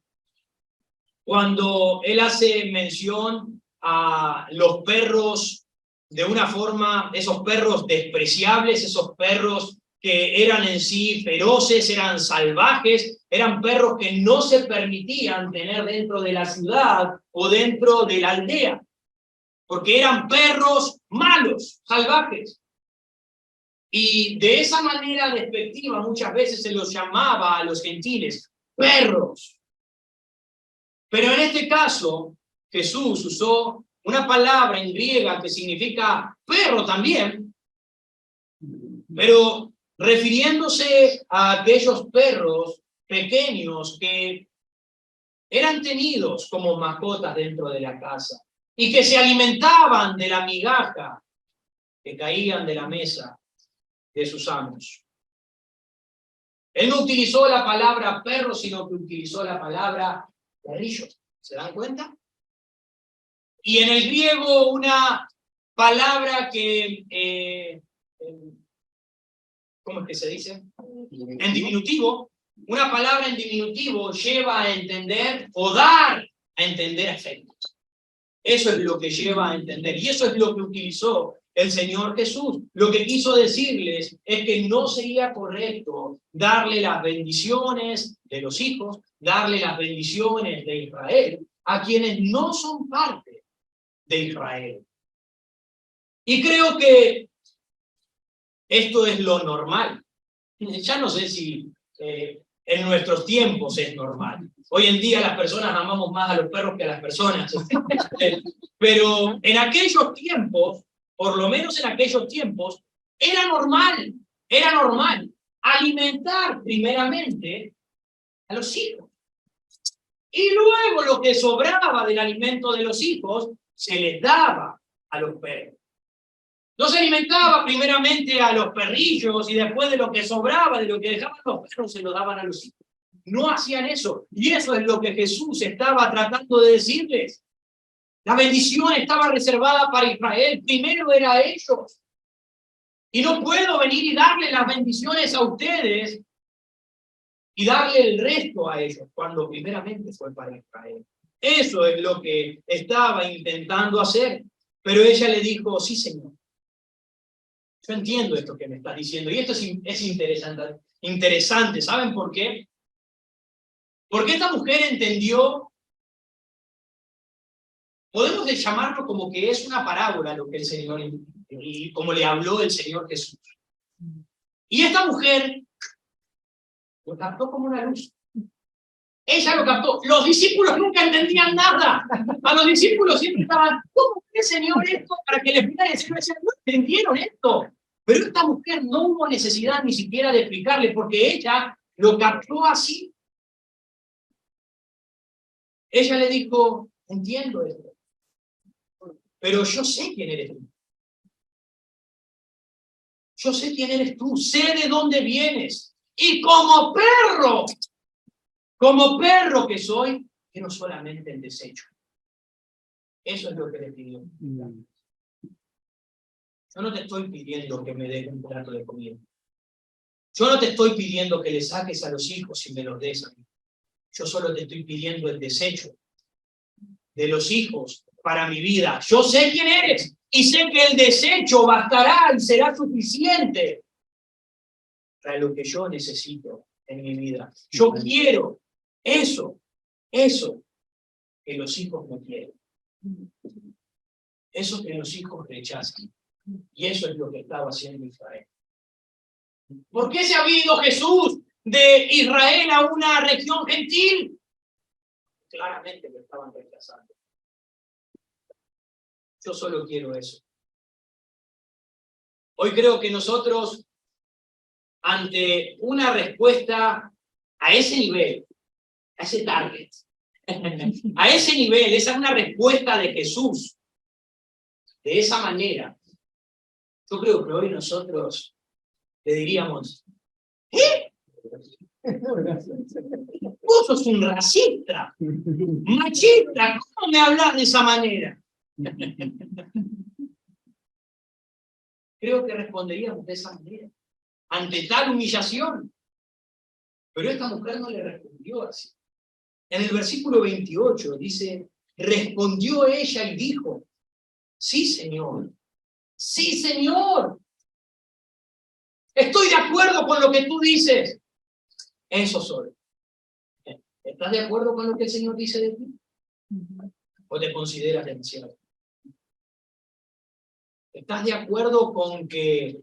cuando él hace mención a los perros de una forma, esos perros despreciables, esos perros que eran en sí feroces, eran salvajes, eran perros que no se permitían tener dentro de la ciudad o dentro de la aldea, porque eran perros malos, salvajes. Y de esa manera despectiva muchas veces se los llamaba a los gentiles perros. Pero en este caso, Jesús usó una palabra en griega que significa perro también, pero refiriéndose a aquellos perros pequeños que eran tenidos como mascotas dentro de la casa y que se alimentaban de la migaja que caían de la mesa de sus amos. Él no utilizó la palabra perro, sino que utilizó la palabra perrillo. ¿Se dan cuenta? Y en el griego una palabra que, ¿cómo es que se dice? En diminutivo, una palabra en diminutivo lleva a entender o dar a entender afecto. Eso es lo que lleva a entender, y eso es lo que utilizó el Señor Jesús. Lo que quiso decirles es que no sería correcto darle las bendiciones de los hijos, darle las bendiciones de Israel a quienes no son parte de Israel. Y creo que esto es lo normal. Ya no sé si en nuestros tiempos es normal. Hoy en día las personas amamos más a los perros que a las personas. Pero en aquellos tiempos, por lo menos en aquellos tiempos, era normal alimentar primeramente a los hijos. Y luego lo que sobraba del alimento de los hijos se les daba a los perros. No se alimentaba primeramente a los perrillos y después de lo que sobraba, de lo que dejaban los perros, se lo daban a los hijos. No hacían eso. Y eso es lo que Jesús estaba tratando de decirles. La bendición estaba reservada para Israel. Primero era a ellos. Y no puedo venir y darle las bendiciones a ustedes y darle el resto a ellos, cuando primeramente fue para Israel. Eso es lo que estaba intentando hacer. Pero ella le dijo, sí, Señor. Yo entiendo esto que me estás diciendo. Y esto es interesante. ¿Saben por qué? Porque esta mujer entendió Podemos llamarlo como que es una parábola lo que el Señor, y como le habló el Señor Jesús. Y esta mujer lo captó como una luz. Ella lo captó. Los discípulos nunca entendían nada. A los discípulos siempre estaban, ¿cómo cree Señor esto? Para que les explicara, el Señor decía, no entendieron esto. Pero esta mujer no hubo necesidad ni siquiera de explicarle, porque ella lo captó así. Ella le dijo, entiendo esto, pero yo sé quién eres tú. Yo sé quién eres tú, sé de dónde vienes. Y como perro que soy, quiero solamente el desecho. Eso es lo que le pidió. Yo no te estoy pidiendo que me des un plato de comida. Yo no te estoy pidiendo que le saques a los hijos y me los des a mí. Yo solo te estoy pidiendo el desecho de los hijos para mi vida. Yo sé quién eres y sé que el desecho bastará y será suficiente para lo que yo necesito en mi vida. Yo quiero eso que los hijos no quieren. Eso que los hijos rechazan. Y eso es lo que estaba haciendo Israel. ¿Por qué se ha ido Jesús de Israel a una región gentil? Claramente lo estaban rechazando. Yo solo quiero eso. Hoy creo que nosotros, ante una respuesta a ese nivel, a ese target, a ese nivel, esa es una respuesta de Jesús, de esa manera, yo creo que hoy nosotros le diríamos, ¿eh? Vos sos un racista, machista, ¿cómo me hablas de esa manera? Creo que responderíamos de esa manera, ante tal humillación. Pero esta mujer no le respondió así. En el versículo 28 dice, respondió ella y dijo, sí, Señor, sí, Señor. Estoy de acuerdo con lo que tú dices. Eso solo. ¿Estás de acuerdo con lo que el Señor dice de ti? ¿O te consideras demasiado? ¿Estás de acuerdo con que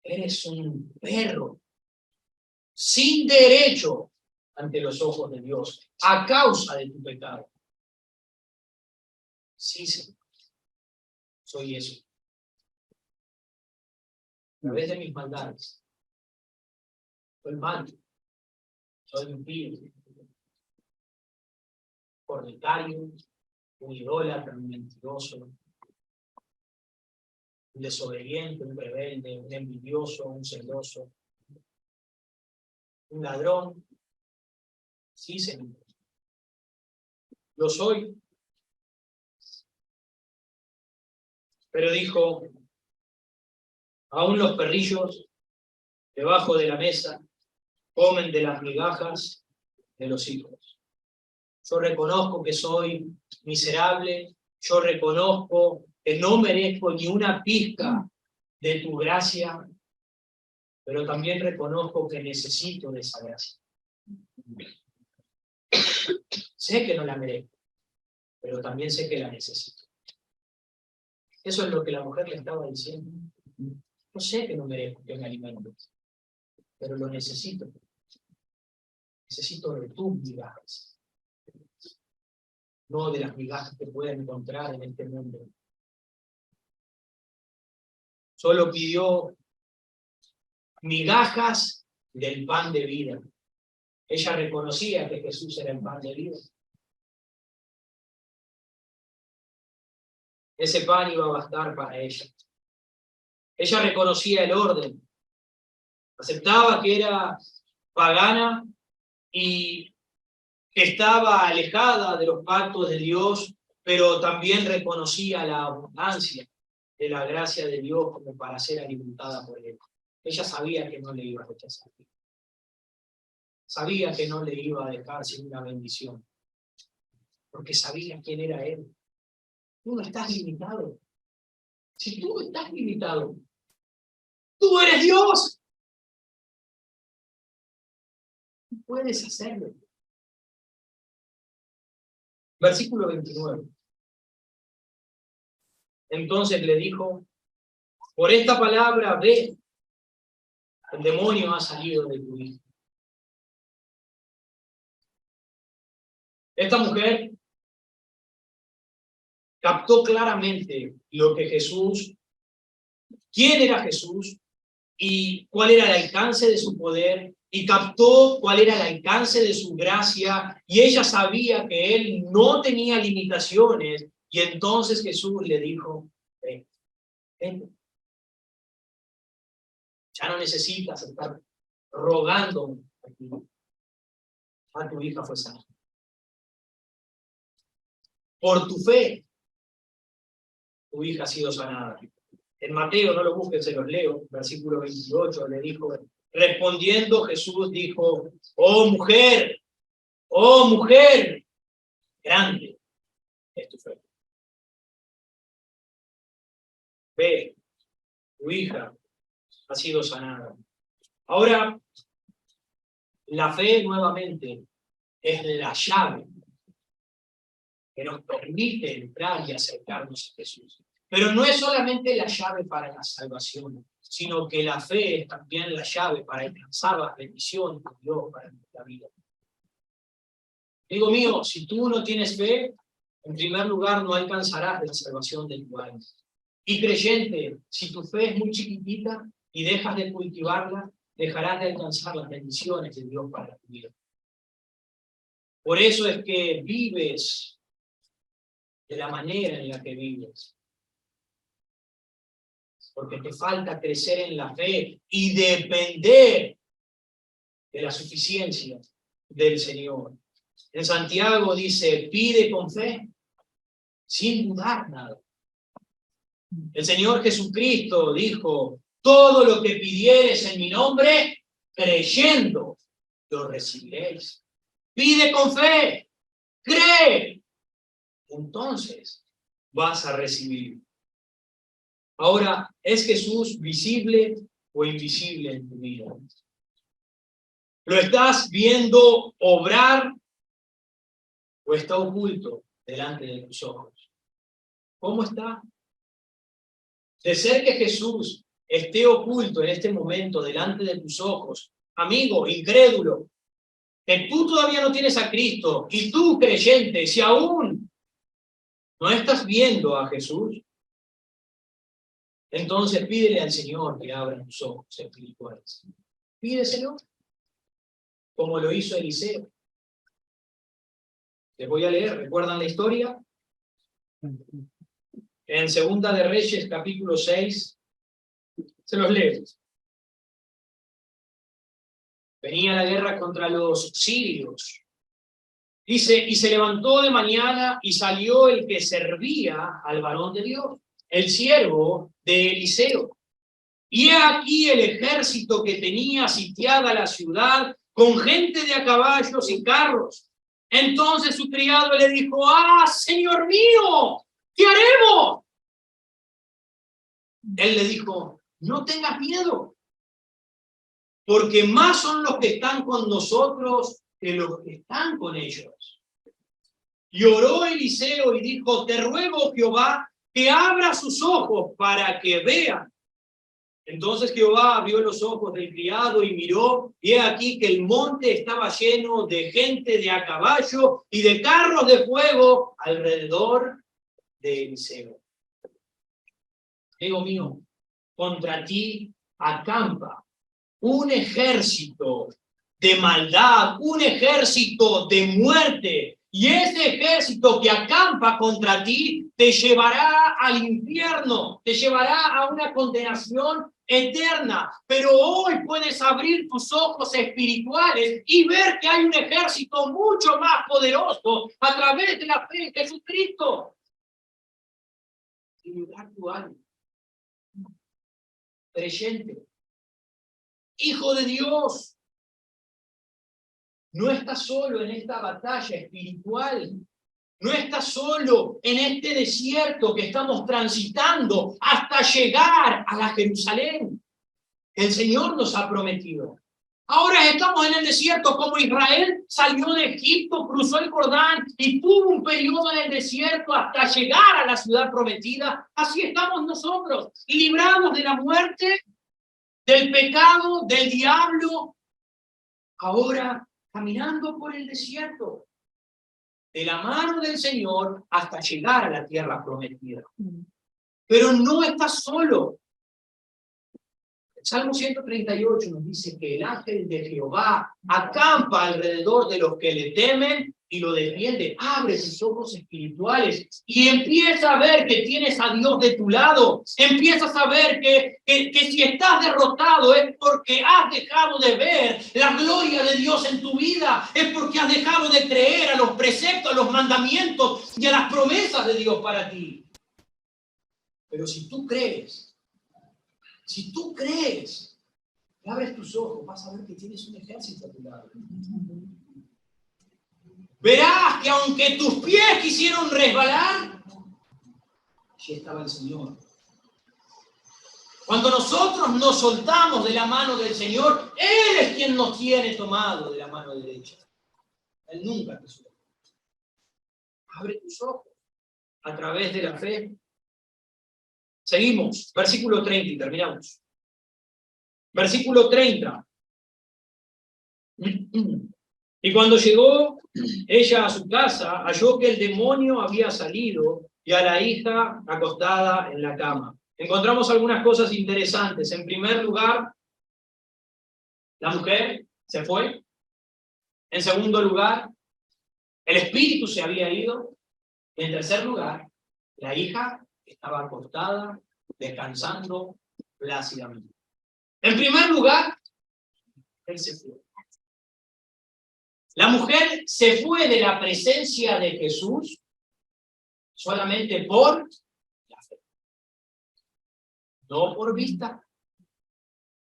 eres un perro sin derecho ante los ojos de Dios a causa de tu pecado? Sí, Señor. Soy eso. A través de mis maldades. Soy malo. Soy impío. Fornicario, un idólatra, un mentiroso, un desobediente, un rebelde, un envidioso, un celoso, un ladrón. Sí, Señor. Lo soy. Pero dijo, aún los perrillos debajo de la mesa comen de las migajas de los hijos. Yo reconozco que soy miserable, yo reconozco que no merezco ni una pizca de tu gracia, pero también reconozco que necesito de esa gracia. Sé que no la merezco, pero también sé que la necesito. Eso es lo que la mujer le estaba diciendo. Yo sé que no merezco que me alimentes, pero lo necesito. Necesito de tus migajas, no de las migajas que pueda encontrar en este mundo. Solo pidió migajas del pan de vida. Ella reconocía que Jesús era el pan de vida. Ese pan iba a bastar para ella. Ella reconocía el orden. Aceptaba que era pagana y que estaba alejada de los pactos de Dios, pero también reconocía la abundancia de la gracia de Dios como para ser alimentada por él. Ella sabía que no le iba a rechazar. Sabía que no le iba a dejar sin una bendición, porque sabía quién era él. Tú no estás limitado. Si tú no estás limitado, tú eres Dios. Tú puedes hacerlo. Versículo 29. Entonces le dijo, por esta palabra ve, el demonio ha salido de tu hija. Esta mujer captó claramente lo que Jesús, quién era Jesús y cuál era el alcance de su poder, y captó cuál era el alcance de su gracia, y ella sabía que él no tenía limitaciones, y entonces Jesús le dijo, ven, ven. Ya no necesitas estar rogando a tu hija fue sana. Por tu fe, tu hija ha sido sanada. En Mateo, no lo busquen, se los leo, versículo 28, le dijo, respondiendo Jesús dijo, oh mujer, grande es tu fe. Ve, tu hija ha sido sanada. Ahora, la fe nuevamente es la llave que nos permite entrar y acercarnos a Jesús. Pero no es solamente la llave para la salvación, sino que la fe es también la llave para alcanzar las bendiciones de Dios para nuestra vida. Amigo mío, si tú no tienes fe, en primer lugar no alcanzarás la salvación del tu alma. Y creyente, si tu fe es muy chiquitita y dejas de cultivarla, dejarás de alcanzar las bendiciones de Dios para tu vida. Por eso es que vives de la manera en la que vives. Porque te falta crecer en la fe y depender de la suficiencia del Señor. En Santiago dice, pide con fe, sin dudar nada. El Señor Jesucristo dijo, todo lo que pidieres en mi nombre, creyendo, lo recibiréis. Pide con fe, cree, entonces vas a recibir. Ahora, ¿es Jesús visible o invisible en tu vida? ¿Lo estás viendo obrar o está oculto delante de tus ojos? ¿Cómo está? De ser que Jesús esté oculto en este momento delante de tus ojos, amigo, incrédulo, que tú todavía no tienes a Cristo, y tú, creyente, si aún no estás viendo a Jesús, entonces pídele al Señor que abra tus ojos espirituales. Pídeselo, como lo hizo Eliseo. Les voy a leer, ¿recuerdan la historia? En Segunda de Reyes, capítulo 6, se los leo. Venía la guerra contra los sirios. Dice, y se levantó de mañana y salió el que servía al varón de Dios, el siervo de Eliseo. Y he aquí el ejército que tenía sitiada la ciudad con gente de a caballos y carros. Entonces su criado le dijo, ¡ah, señor mío! ¿Qué haremos? Él le dijo, no tengas miedo, porque más son los que están con nosotros que los que están con ellos. Y oró Eliseo y dijo, te ruego, Jehová, que abra sus ojos para que vean. Entonces Jehová abrió los ojos del criado y miró, y he aquí que el monte estaba lleno de gente de a caballo y de carros de fuego alrededor de Eliseo. Amigo mío, contra ti acampa un ejército de maldad, un ejército de muerte, y ese ejército que acampa contra ti te llevará al infierno, te llevará a una condenación eterna. Pero hoy puedes abrir tus ojos espirituales y ver que hay un ejército mucho más poderoso a través de la fe en Jesucristo. Y mirar tu alma. Creyente, hijo de Dios, no estás solo en esta batalla espiritual, no estás solo en este desierto que estamos transitando hasta llegar a la Jerusalén. El Señor nos ha prometido. Ahora estamos en el desierto, como Israel salió de Egipto, cruzó el Jordán y tuvo un periodo en el desierto hasta llegar a la ciudad prometida. Así estamos nosotros, librados de la muerte, del pecado, del diablo. Ahora caminando por el desierto, de la mano del Señor hasta llegar a la tierra prometida. Pero no estás solo. El Salmo 138 nos dice que el ángel de Jehová acampa alrededor de los que le temen y lo defiende. Abre sus ojos espirituales y empieza a ver que tienes a Dios de tu lado. Empiezas a ver que si estás derrotado es porque has dejado de ver la gloria de Dios en tu vida. Es porque has dejado de creer a los preceptos, a los mandamientos y a las promesas de Dios para ti. Pero si tú crees y abres tus ojos, vas a ver que tienes un ejército a tu lado. Verás que aunque tus pies quisieron resbalar, allí estaba el Señor. Cuando nosotros nos soltamos de la mano del Señor, Él es quien nos tiene tomado de la mano derecha. Él nunca te suelta. Abre tus ojos a través de la fe. Seguimos, versículo 30 y terminamos. Versículo 30. Y cuando llegó ella a su casa, halló que el demonio había salido y a la hija acostada en la cama. Encontramos algunas cosas interesantes. En primer lugar, la mujer se fue. En segundo lugar, el espíritu se había ido. Y en tercer lugar, la hija estaba acostada, descansando plácidamente. En primer lugar, él se fue. La mujer se fue de la presencia de Jesús solamente por la fe, no por vista.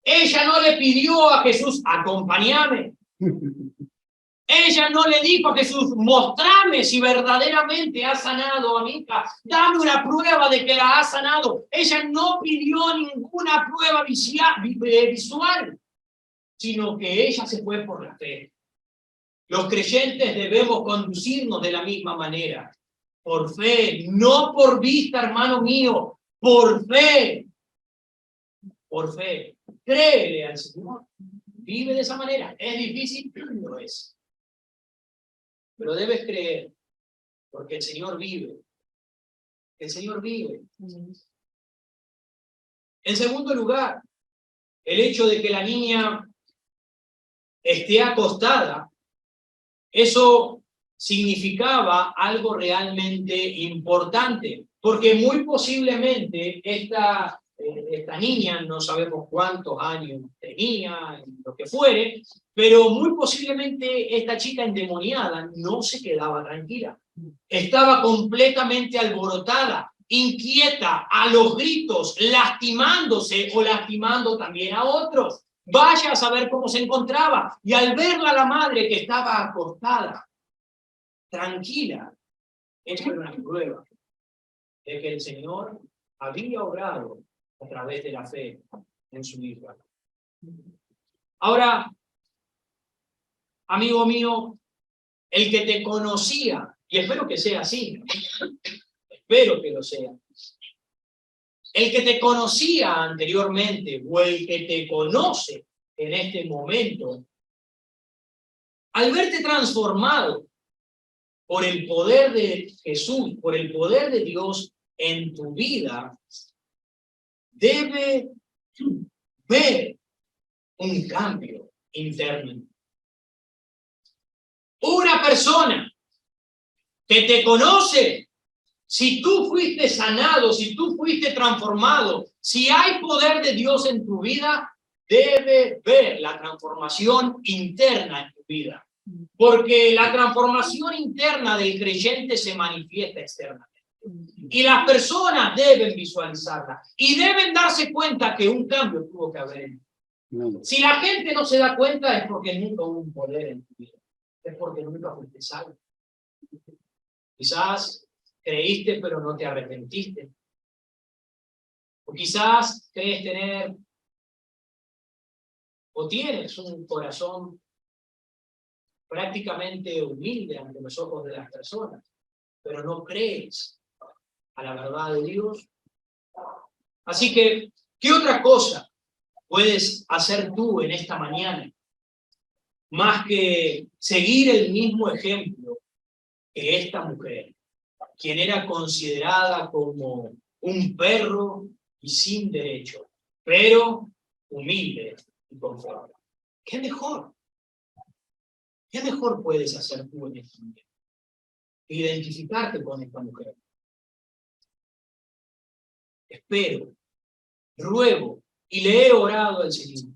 Ella no le pidió a Jesús, acompáñame. Ella no le dijo a Jesús, mostrame si verdaderamente has sanado a mi hija, dame una prueba de que la has sanado. Ella no pidió ninguna prueba visual, sino que ella se fue por la fe. Los creyentes debemos conducirnos de la misma manera, por fe, no por vista, hermano mío, por fe. Por fe. Créele al Señor. Vive de esa manera. ¿Es difícil? No lo es. Pero debes creer, porque el Señor vive. El Señor vive. En segundo lugar, el hecho de que la niña esté acostada, eso significaba algo realmente importante, porque muy posiblemente esta niña, no sabemos cuántos años tenía, lo que fuere, pero muy posiblemente esta chica endemoniada no se quedaba tranquila. Estaba completamente alborotada, inquieta, a los gritos, lastimándose o lastimando también a otros. Vaya a saber cómo se encontraba. Y al verla la madre que estaba acostada, tranquila, esto era una prueba de que el Señor había obrado a través de la fe en su hija. Ahora, amigo mío, el que te conocía, y espero que sea así, espero que lo sea, el que te conocía anteriormente o el que te conoce en este momento, al verte transformado por el poder de Jesús, por el poder de Dios en tu vida, debe ver un cambio interno. Una persona que te conoce, si tú fuiste sanado, si tú fuiste transformado, si hay poder de Dios en tu vida, debe ver la transformación interna en tu vida. Porque la transformación interna del creyente se manifiesta externamente. Y las personas deben visualizarla y deben darse cuenta que un cambio tuvo que haber. Si la gente no se da cuenta es porque nunca hubo un poder en tu vida. Es porque nunca fuiste salvo. Quizás creíste pero no te arrepentiste. O quizás crees tener o tienes un corazón prácticamente humilde ante los ojos de las personas, pero no crees a la verdad de Dios. Así que, ¿qué otra cosa puedes hacer tú en esta mañana? Más que seguir el mismo ejemplo que esta mujer, quien era considerada como un perro y sin derecho, pero humilde y conforme. ¿Qué mejor? ¿Qué mejor puedes hacer tú en este momento? Identificarte con esta mujer. Espero, ruego y le he orado al Señor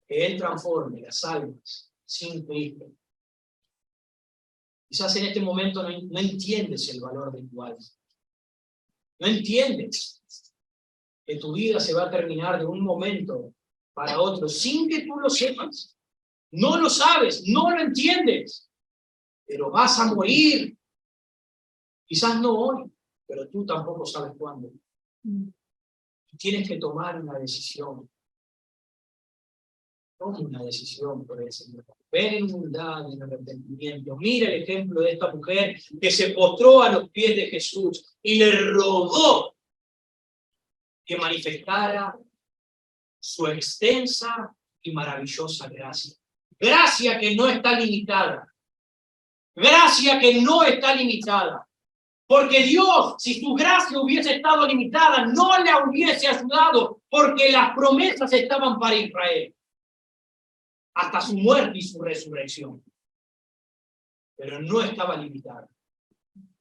que Él transforme las almas sin Cristo. Quizás en este momento no entiendes el valor de tu alma. No entiendes que tu vida se va a terminar de un momento para otro sin que tú lo sepas. No lo sabes, no lo entiendes, pero vas a morir. Quizás no hoy, pero tú tampoco sabes cuándo. Tienes que tomar una decisión. Toma una decisión por el Señor. Ven en humildad, en arrepentimiento. Mira el ejemplo de esta mujer que se postró a los pies de Jesús y le rogó que manifestara su extensa y maravillosa gracia. Gracia que no está limitada. Gracia que no está limitada. Porque Dios, si su gracia hubiese estado limitada, no le hubiese ayudado, porque las promesas estaban para Israel, hasta su muerte y su resurrección. Pero no estaba limitada.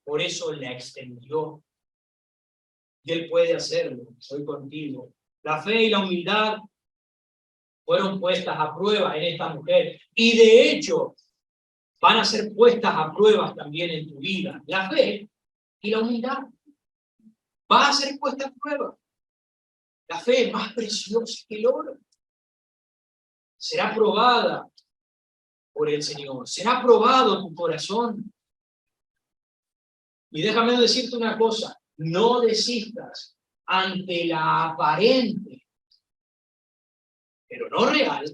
Por eso la extendió. Y Él puede hacerlo. Soy contigo. La fe y la humildad fueron puestas a prueba en esta mujer. Y de hecho, van a ser puestas a prueba también en tu vida. La fe y la humildad va a ser puesta a prueba. La fe es más preciosa que el oro. Será probada por el Señor. Será probado tu corazón. Y déjame decirte una cosa. No desistas ante la aparente, pero no real,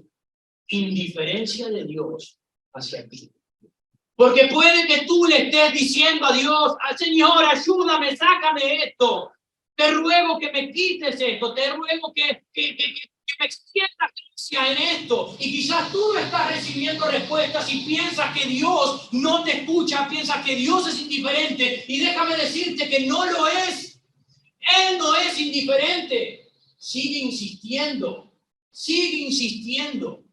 indiferencia de Dios hacia ti. Porque puede que tú le estés diciendo a Dios, Señor, ayúdame, sácame esto. Te ruego que me quites esto. Te ruego que me extiendas gracia en esto. Y quizás tú no estás recibiendo respuestas y piensas que Dios no te escucha, piensas que Dios es indiferente. Y déjame decirte que no lo es. Él no es indiferente. Sigue insistiendo. Sigue insistiendo.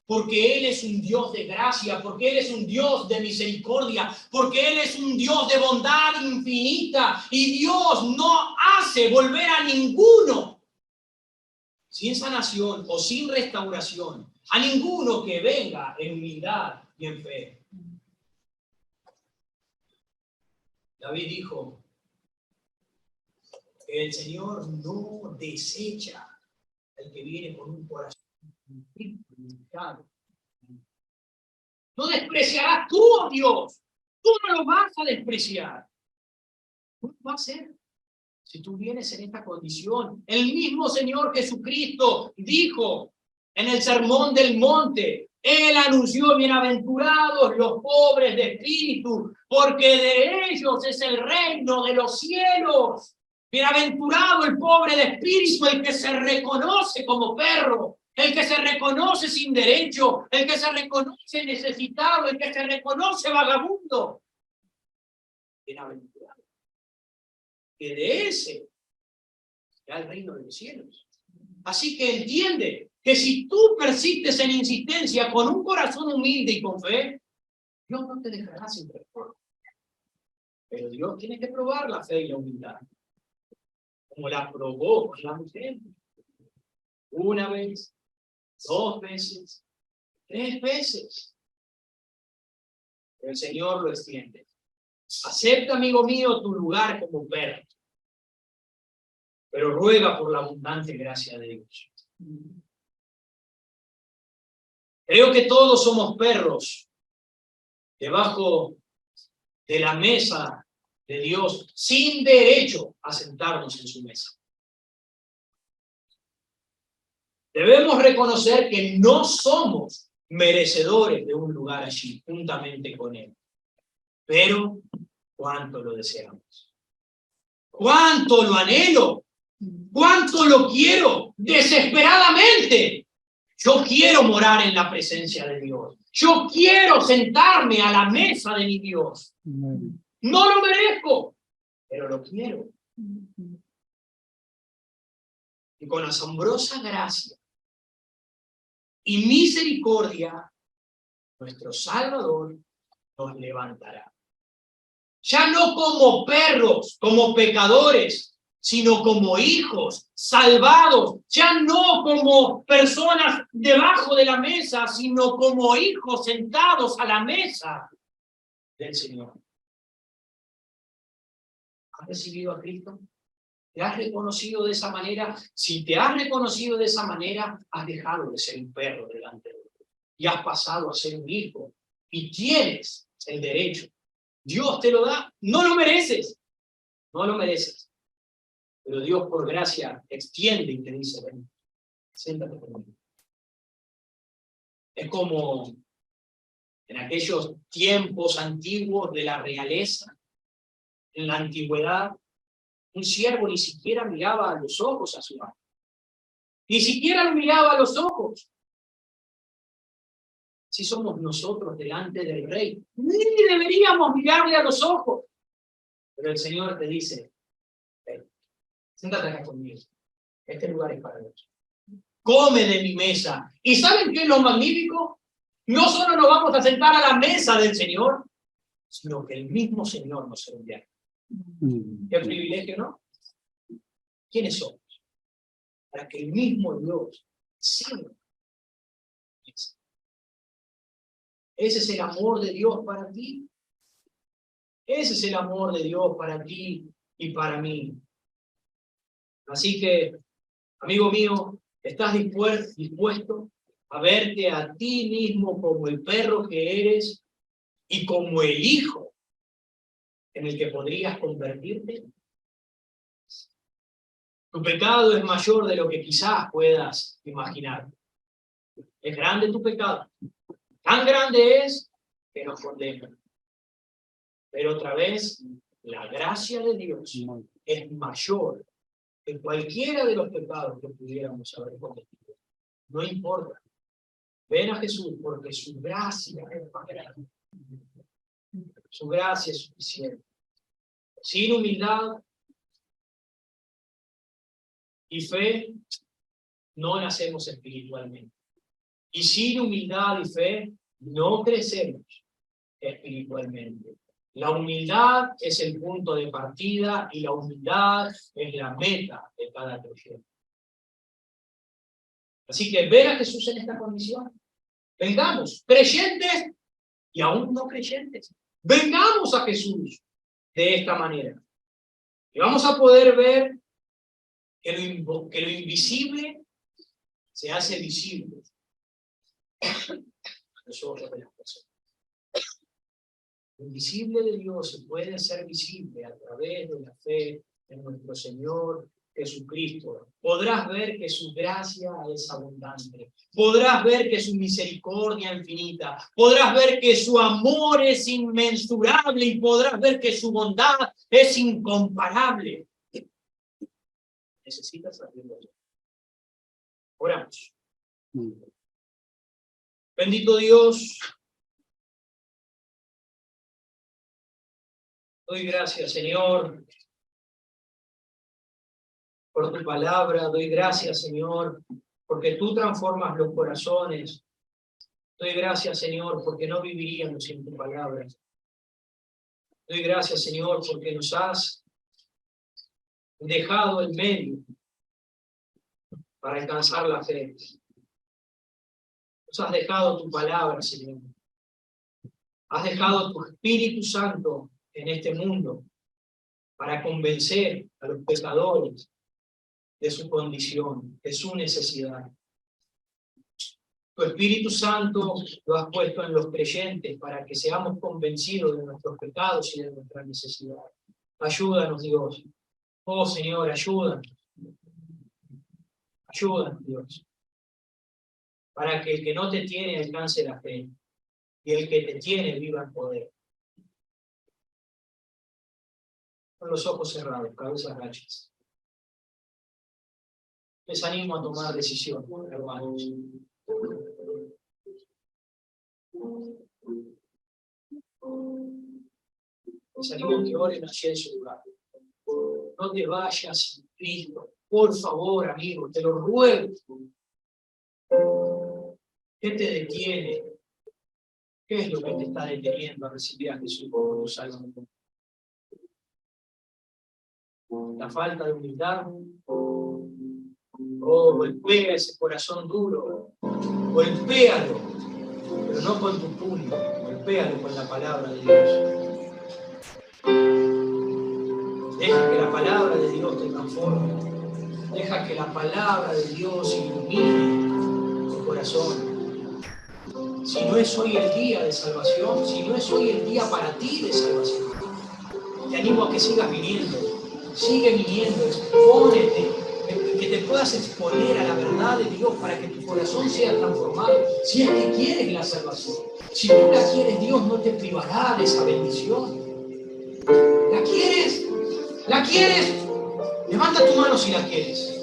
Porque Él es un Dios de gracia, porque Él es un Dios de misericordia, porque Él es un Dios de bondad infinita. Y Dios no hace volver a ninguno sin sanación o sin restauración, a ninguno que venga en humildad y en fe. David dijo que el Señor no desecha al que viene con un corazón limitado. No despreciarás tú, oh Dios. Tú no lo vas a despreciar. No lo vas a hacer si tú vienes en esta condición. El mismo Señor Jesucristo dijo en el Sermón del Monte, Él anunció, bienaventurados los pobres de espíritu, porque de ellos es el reino de los cielos. Bienaventurado el pobre de espíritu, el que se reconoce como perro, el que se reconoce sin derecho, el que se reconoce necesitado, el que se reconoce vagabundo. Bienaventurado. Que de ese será el reino de los cielos. Así que entiende que si tú persistes en insistencia con un corazón humilde y con fe, Dios no te dejará sin respuesta. Pero Dios tiene que probar la fe y la humildad, como la probó con la mujer. Una vez, 2 veces, 3 veces. Pero el Señor lo extiende. Acepta, amigo mío, tu lugar como perro, pero ruega por la abundante gracia de Dios. Creo que todos somos perros debajo de la mesa de Dios, sin derecho a sentarnos en su mesa. Debemos reconocer que no somos merecedores de un lugar allí, juntamente con Él. Pero, ¿cuánto lo deseamos? ¿Cuánto lo anhelo? ¿Cuánto lo quiero? Desesperadamente. Yo quiero morar en la presencia de Dios. Yo quiero sentarme a la mesa de mi Dios. No lo merezco, pero lo quiero. Y con asombrosa gracia y misericordia, nuestro Salvador nos levantará. Ya no como perros, como pecadores, sino como hijos salvados. Ya no como personas debajo de la mesa, sino como hijos sentados a la mesa del Señor. ¿Has recibido a Cristo? ¿Te has reconocido de esa manera? Si te has reconocido de esa manera, has dejado de ser un perro delante de Dios y has pasado a ser un hijo y tienes el derecho. Dios te lo da, no lo mereces, no lo mereces. Pero Dios por gracia extiende y te dice, ven, siéntate conmigo. Es como en aquellos tiempos antiguos de la realeza, en la antigüedad, un siervo ni siquiera miraba a los ojos a su amo. Ni siquiera lo miraba a los ojos. Si somos nosotros delante del rey, ni deberíamos mirarle a los ojos. Pero el Señor te dice, ven, siéntate acá conmigo. Este lugar es para Dios. Come de mi mesa. ¿Y saben qué es lo magnífico? No solo nos vamos a sentar a la mesa del Señor, sino que el mismo Señor nos servirá. Qué privilegio, ¿no? ¿Quiénes somos? Para que el mismo Dios sirva. Ese es el amor de Dios para ti. Ese es el amor de Dios para ti y para mí. Así que, amigo mío, ¿estás dispuesto a verte a ti mismo como el perro que eres y como el hijo en el que podrías convertirte? Tu pecado es mayor de lo que quizás puedas imaginar. Es grande tu pecado. Tan grande es que nos condena. Pero otra vez, la gracia de Dios es mayor que cualquiera de los pecados que pudiéramos haber cometido. No importa. Ven a Jesús porque su gracia es más grande. Su gracia es suficiente. Sin humildad y fe no nacemos espiritualmente. Y sin humildad y fe no crecemos espiritualmente. La humildad es el punto de partida y la humildad es la meta de cada creyente. Así que ven a Jesús en esta condición. Vengamos, creyentes y aún no creyentes. Vengamos a Jesús de esta manera. Y vamos a poder ver que lo invisible se hace visible a los ojos de las personas. Lo invisible de Dios se puede hacer visible a través de la fe en nuestro Señor Jesucristo. Podrás ver que su gracia es abundante. Podrás ver que su misericordia es infinita. Podrás ver que su amor es inmensurable y podrás ver que su bondad es incomparable. Necesitas abrirlo. Oramos. Bendito Dios, doy gracias, Señor, por tu palabra. Doy gracias, Señor, porque tú transformas los corazones. Doy gracias, Señor, porque no viviríamos sin tu palabra. Doy gracias, Señor, porque nos has dejado el medio para alcanzar la fe. Nos has dejado tu palabra, Señor. Has dejado tu Espíritu Santo en este mundo para convencer a los pecadores de su condición, de su necesidad. Tu Espíritu Santo lo has puesto en los creyentes para que seamos convencidos de nuestros pecados y de nuestra necesidad. Ayúdanos, Dios. Oh, Señor, ayúdanos. Ayúdanos, Dios. para que el que no te tiene alcance la fe, y el que te tiene viva en poder. Con los ojos cerrados, cabezas gachas. Les animo a tomar decisión, hermanos. Les animo a que oren allí en su lugar. No te vayas sin Cristo. Por favor, amigo, te lo ruego. ¿Qué te detiene? ¿Qué es lo que te está deteniendo a recibir a Jesús como tu Salvador? ¿La falta de humildad? ¿O golpea ese corazón duro? Golpéalo, pero no con tu puño, golpéalo con la palabra de Dios. Deja que la palabra de Dios te transforme. Deja que la palabra de Dios ilumine tu corazón. Si no es hoy el día de salvación, si no es hoy el día para ti de salvación, te animo a que sigas viniendo. Sigue viniendo, expónete, que te puedas exponer a la verdad de Dios para que tu corazón sea transformado. Si es que quieres la salvación, si tú la quieres, Dios no te privará de esa bendición. ¿La quieres? ¿La quieres? Levanta tu mano si la quieres.